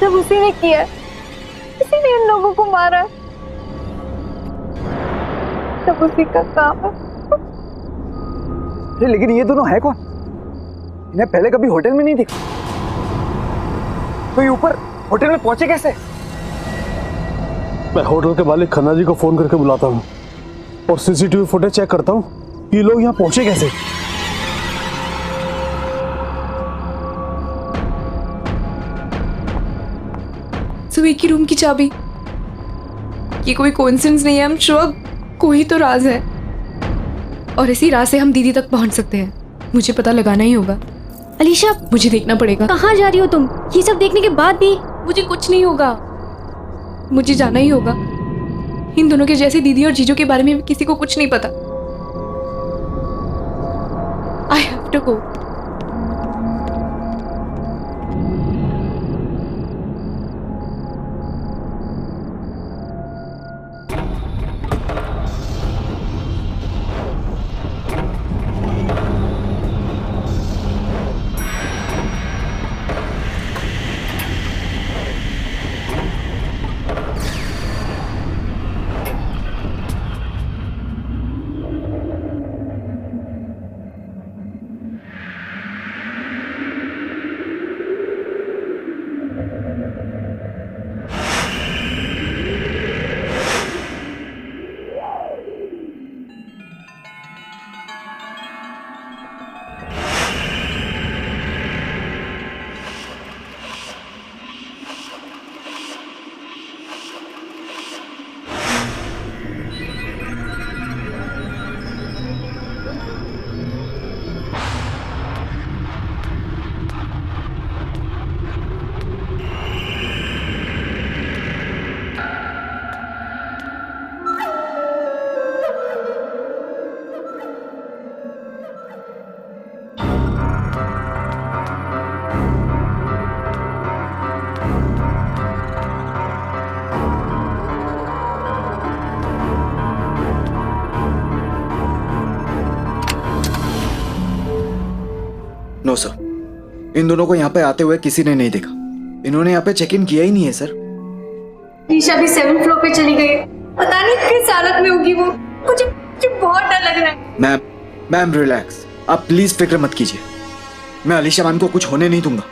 सब उसी ने किया, इसी ने इन लोगों को मारा। सब उसी का काम है। अरे लेकिन ये दोनों है कौन? इन्हें पहले कभी होटल में नहीं देखा। तो ये ऊपर होटल में पहुंचे कैसे? मैं होटल के मालिक खन्ना जी को फोन करके बुलाता हूँ और सीसीटीवी फुटेज चेक करता हूँ ये लोग यहाँ पहुंचे कैसे। सुबह की रूम की चाबी, ये कोई कोइंसिडेंस नहीं है। हम श्योर कोई तो राज है और इसी राज से हम दीदी तक पहुंच सकते हैं। मुझे पता लगाना ही होगा। अलीशा, मुझे देखना पड़ेगा। कहाँ जा रही हो तुम? ये सब देखने के बाद भी मुझे कुछ नहीं होगा। मुझे जाना ही होगा। इन दोनों के जैसे दीदी और जीजू के बारे में किसी को कुछ नहीं पता। I have to go. इन दोनों को यहाँ पे आते हुए किसी ने नहीं देखा। इन्होंने यहाँ पे चेक इन किया ही नहीं है सर। ईशा भी 7th फ्लोर पे चली गई, पता नहीं किस हालत में होगी वो। मुझे बहुत डर लग रहा है। मैम रिलैक्स, आप प्लीज फिक्र मत कीजिए। मैं अलीशा मैम को कुछ होने नहीं दूंगा।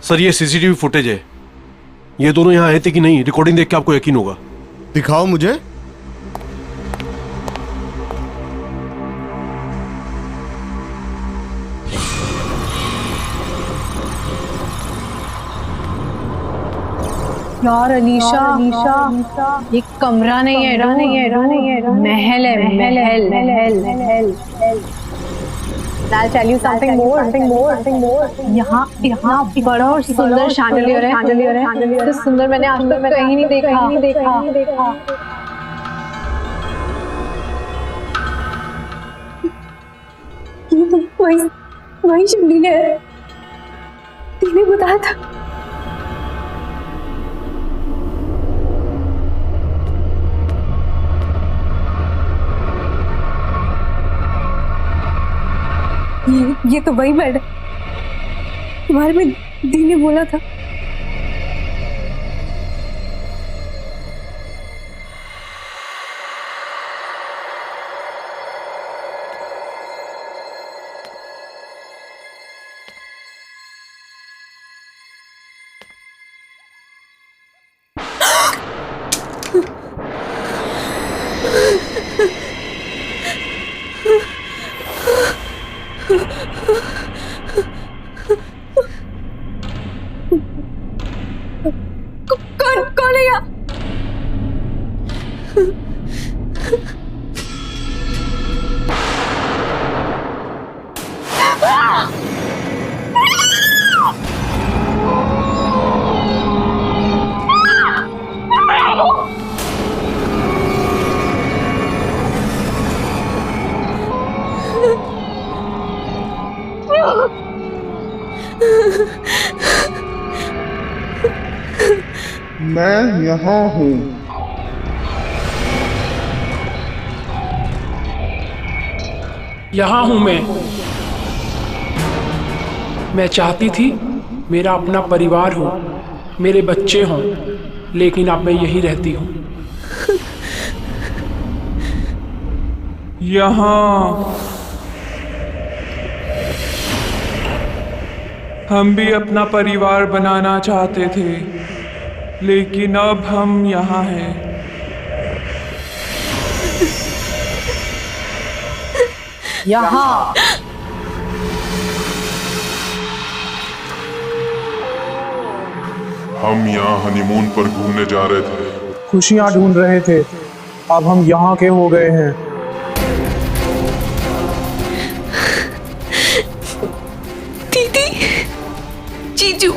सर ये सीसीटीवी फुटेज है। ये दोनों यहाँ आए थे कि नहीं, रिकॉर्डिंग देख के आपको यकीन होगा। दिखाओ मुझे। यार अलीशा, ये कमरा नहीं है, महल है। I'll tell you something more. यहाँ बड़ा और सुंदर शैंडलियर है। तो सुंदर मैंने आज तक कहीं नहीं देखा। ये तो वही शैंडलियर है, तूने बताया था। ये तो वही बेड है तुम्हारे में दी ने बोला था। कौन है यहाँ? मैं यहाँ हूँ। यहाँ हूँ मैं चाहती थी मेरा अपना परिवार हो, मेरे बच्चे हों, लेकिन अब मैं यही रहती हूँ। यहाँ हम भी अपना परिवार बनाना चाहते थे, लेकिन अब हम यहाँ हैं। यहाँ हम यहाँ हनीमून पर घूमने जा रहे थे, खुशियाँ ढूंढ रहे थे, अब हम यहाँ के हो गए हैं। दीदी, जीजू,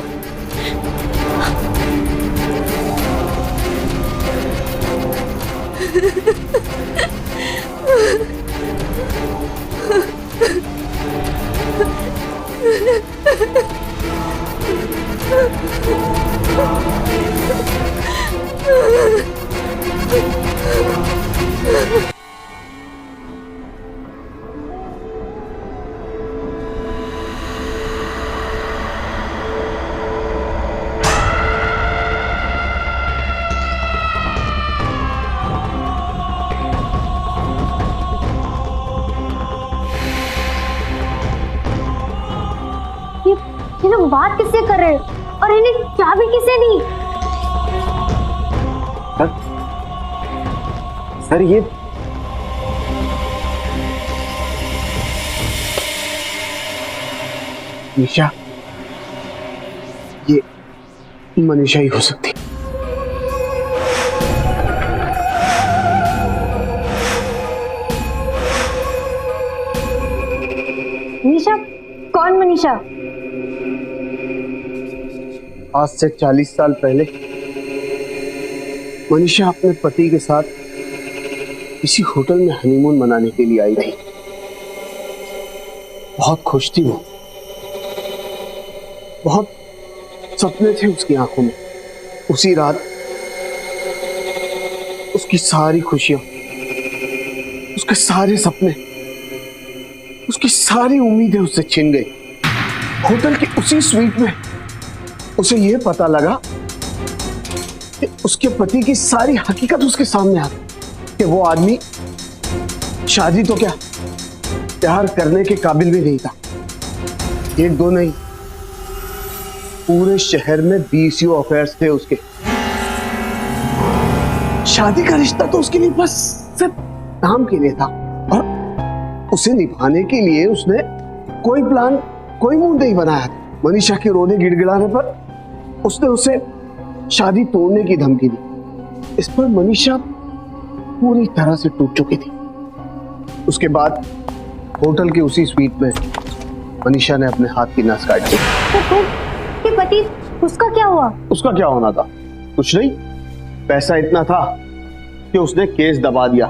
ये लोग बात किससे कर रहे हैं और इन्हें चाबी किसने दी? सर ये निशा, ये मनीषा ही हो सकती। निशा? कौन मनीषा? आज से 40 साल पहले मनीषा अपने पति के साथ किसी होटल में हनीमून मनाने के लिए आई थी। बहुत खुश थी वो, बहुत सपने थे उसकी आंखों में। उसी रात उसकी सारी खुशियां उसके सारे सपने, उसकी सारी उम्मीदें उससे छिन गई। होटल की उसी स्वीट में उसे यह पता लगा कि उसके पति की सारी हकीकत उसके सामने आ गई कि वो आदमी शादी तो क्या, प्यार करने के काबिल भी नहीं था। एक दो नहीं, पूरे शहर में 20 अफेयर्स थे उसके। शादी का रिश्ता तो उसके लिए बस सिर्फ नाम के लिए था, और उसे निभाने के लिए उसने कोई प्लान, कोई मूड नहीं बनाया था। मनीषा के रोने गिड़गिड़ाने पर उसने उसे शादी तोड़ने की धमकी दी। इस पर मनीषा पूरी तरह से टूट चुकी थी। उसके बाद होटल के उसी स्वीट में मनीषा ने अपने हाथ की नस काट दी। तो फिर ये पति, उसका क्या हुआ? उसका क्या होना था? कुछ नहीं, पैसा इतना था कि उसने केस दबा दिया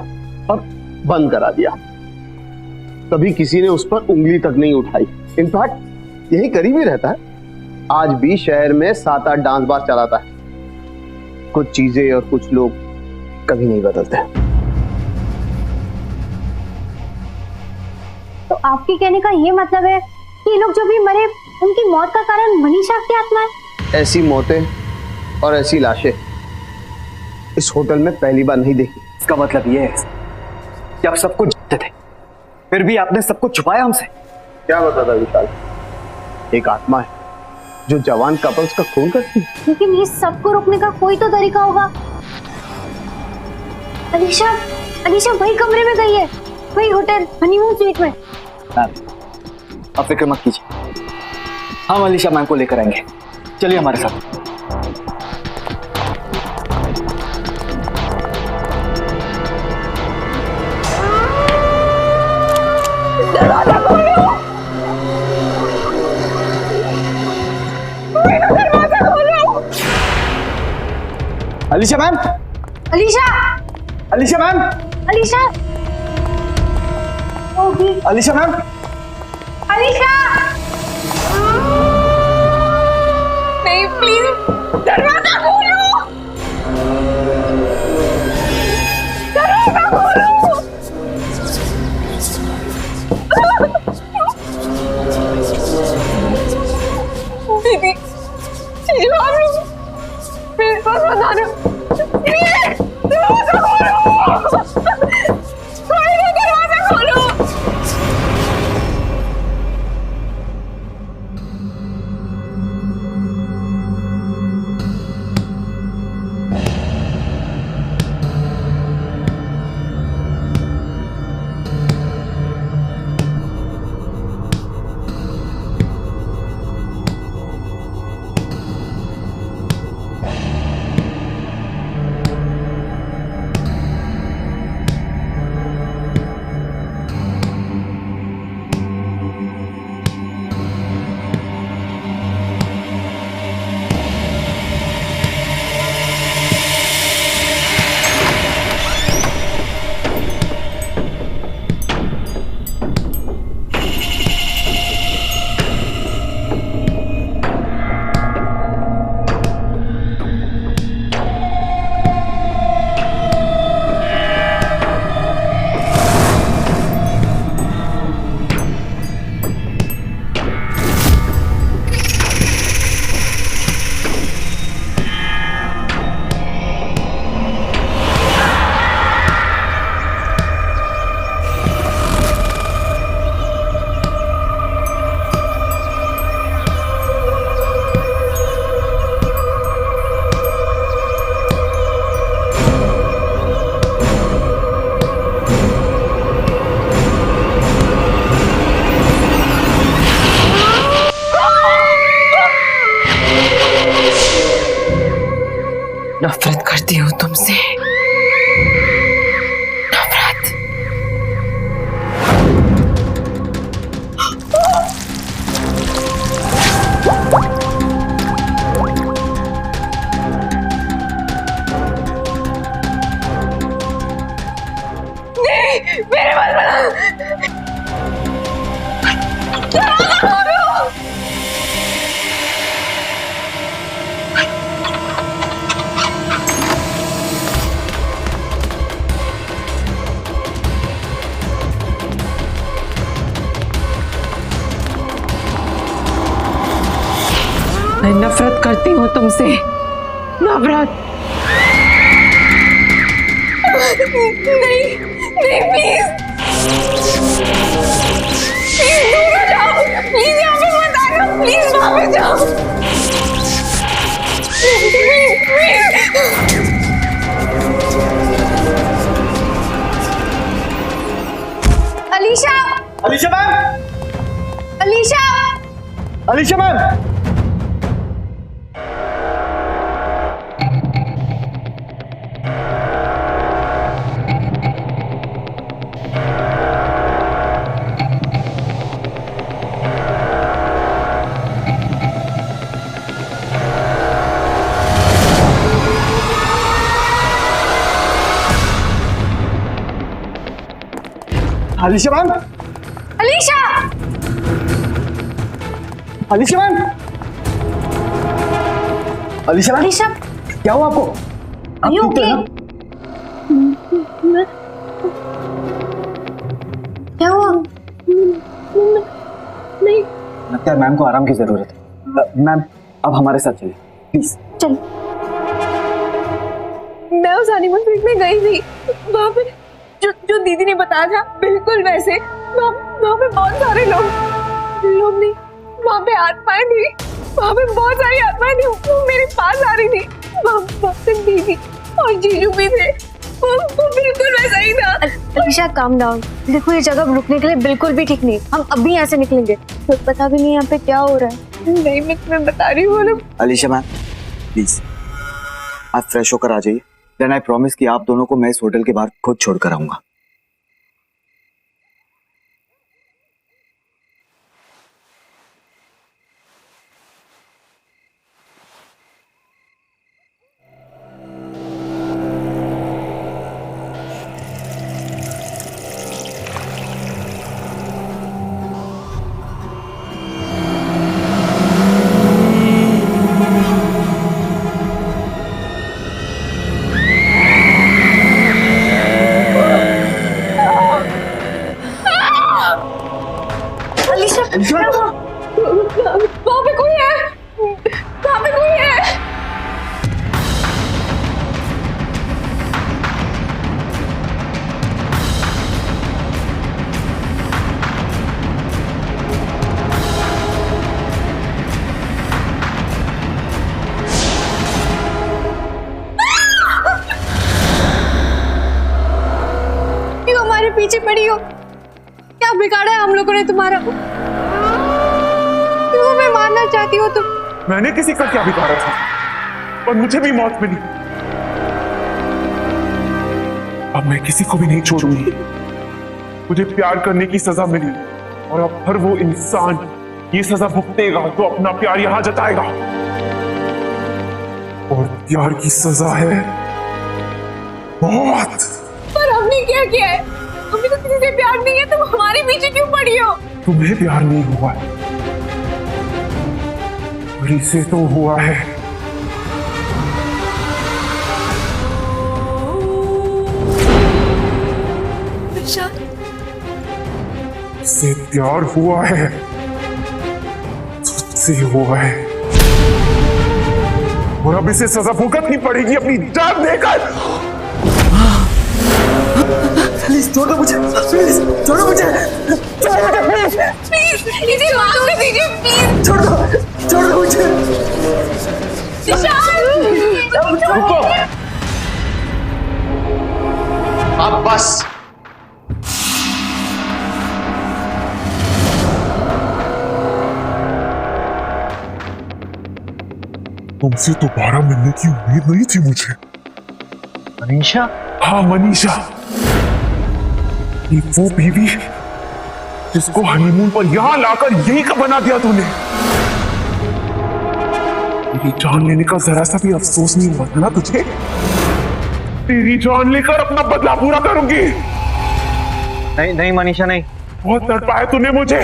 और बंद करा दिया। कभी किसी ने उस पर उंगली तक नहीं उठाई। इनफैक्ट यही करीब ही रहता है। आज भी शहर में 7-8 डांस बार चलाता है। कुछ चीजें और कुछ लोग कभी नहीं बदलते। तो आपके कहने का ये मतलब है कि ये लोग जो भी मरे, उनकी मौत का कारण मनीषा की आत्मा है? ऐसी मौतें और ऐसी लाशें इस होटल में पहली बार नहीं देखी। इसका मतलब ये है कि आप सब कुछ जानते थे, फिर भी आपने सब कुछ छुपाया हमसे। क्या मतलब है विशाल? एक आत्मा है जो जवान कपल्स का खून करती है। लेकिन ये सबको रोकने का कोई तो तरीका होगा। अलीशा, अलीशा वही कमरे में गई है, वही होटल हनीमून स्वीट में। आप फिक्र मत कीजिए, हम अलीशा मैम को लेकर आएंगे। चलिए हमारे साथ। दरवाजा खोलो, दरवाजा खोलो। अलीशा मैम, अलीशा, अलीशा मैम, अलीशा, होगी अलीशा मैम, अलीशा। नहीं प्लीज, दरवाजा खोलो, दरवाजा खोलो। दीदी, चीज़ मारो, मेरे पास बता दो। दरवाजा खोलो, दरवाजा खोलो। नफरत करती हूँ तुमसे, नफरत। नहीं, मेरे बाल बना। दरवाजा खोलो। मैं नफरत करती हूँ तुमसे, नफरत। नहीं नहीं प्लीज प्लीज दूर हो जाओ, प्लीज यहाँ पे मत आना, प्लीज वहां पे जाओ, please. Alisha, Alisha ma'am, Alisha, Alisha ma'am. Alisha ma'am, Alisha, Alisha ma'am, Alisha ma'am, Alisha, क्या हुआ आपको? आप you ठीक तो okay? हैं? क्या हुआ? नहीं, लगता है मैम को आराम की जरूरत है। मैम अब हमारे साथ चलिए प्लीज। चल। मैं उस हनीमून स्वीट में गई थी, वहाँ पे जो दीदी ने बताया था बिल्कुल वैसे, वहाँ पे बहुत सारे लोग नहीं, वहाँ पे आत्माएं थी, वहाँ पे बहुत सारी आत्माएं थी, वो मेरे पास आ रही थी, वहाँ पे दीदी और जीजू भी थे, वो बिल्कुल वैसा ही था। अलीशा काम डाउन, देखो ये जगह रुकने के लिए बिल्कुल भी ठीक नहीं, हम अभी यहाँ से निकलेंगे, तो पता भी नहीं यहाँ पे क्या हो रहा है। नहीं मैं तुम्हें बता रही हूँ। अलीशा मैम प्लीज आप फ्रेश होकर आ जाइए, देन आई प्रॉमिस कि आप दोनों को मैं इस होटल के बाहर खुद छोड़कर आऊंगा। वहाँ पे कोई है, वहाँ पे कोई है। क्यों हमारे पीछे पड़ी हो? क्या बिगाड़ा है हम लोगों ने तुम्हारा? क्यों हमें मारना चाहती हो तुम? मैंने किसी का क्या बिगाड़ा था, और मुझे भी मौत मिली। अब मैं किसी को भी नहीं छोड़ूंगी। मुझे प्यार करने की सजा मिली, और अब हर वो इंसान ये सजा भुगतेगा तो अपना प्यार यहां जताएगा। और प्यार की सजा है मौत। पर हमने क्या किया है? हमें तो किसी से प्यार नहीं है, तुम हमारे पीछे क्यों पड़ी हो? तुम्हें प्यार नहीं हुआ है, और इसे तो हुआ है। इससे प्यार हुआ है, तुझसे हुआ है, और अब इसे सजा भुगतनी पड़ेगी अपनी जान देकर। प्लीज छोड़ो मुझे, प्लीज छोड़ो मुझे, प्लीज इसे माफ कर दीजिए, प्लीज छोड़ दो मुझे। रुको, अब बस। तुमसे दोबारा मिलने की उम्मीद नहीं थी मुझे। मनीषा? हाँ मनीषा, ये वो बीवी जिसको हनीमून पर यहां लाकर यही का बना दिया तूने। मेरी जान लेने का जरा सा भी अफसोस नहीं हुआ था ना तुझे? तेरी जान लेकर अपना बदला पूरा करूंगी। नहीं नहीं मनीषा नहीं। बहुत तड़पाया तूने मुझे,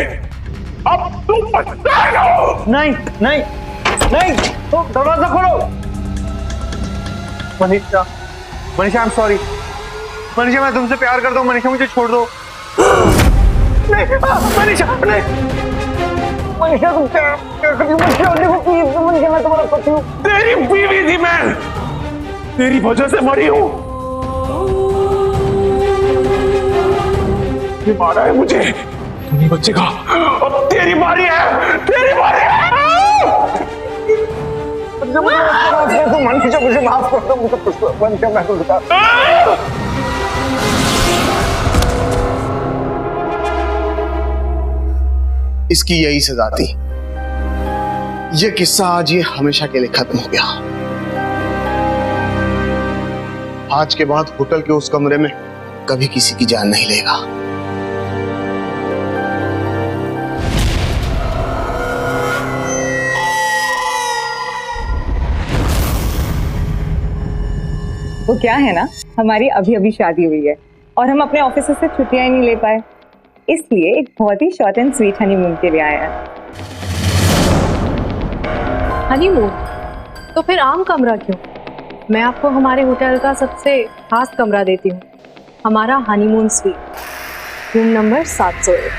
अब तू पछताएगा। नहीं नहीं नहीं, तो दरवाजा खोलो। Manisha, Manisha I am sorry. Manisha मैं तुमसे प्यार करता हूँ, मनीषा मुझे छोड़ दो। नहीं मनीषा नहीं। मनीषा तुम क्या कर रही हो? मनीषा देखो प्लीज, मनीषा मैं तुम्हारा पति हूँ। तेरी बीवी थी मैं, तेरी वजह से मरी हूँ। ये मारा है मुझे, तू नहीं बचेगा। अब तेरी बारी है, तेरी बारी है। मनीषा मुझे माफ कर दो, मुझे मनीषा मैं तो बता। इसकी यही सजा थी। ये किस्सा आज ये हमेशा के लिए खत्म हो गया। आज के बाद होटल के उस कमरे में कभी किसी की जान नहीं लेगा। वो क्या है ना, हमारी अभी अभी शादी हुई है और हम अपने ऑफिस से छुट्टियां ही नहीं ले पाए, इसलिए एक बहुत ही शॉर्ट एंड स्वीट हनीमून के लिए आया है। हनीमून? तो फिर आम कमरा क्यों? मैं आपको हमारे होटल का सबसे खास कमरा देती हूँ, हमारा हनीमून स्वीट, रूम नंबर 701।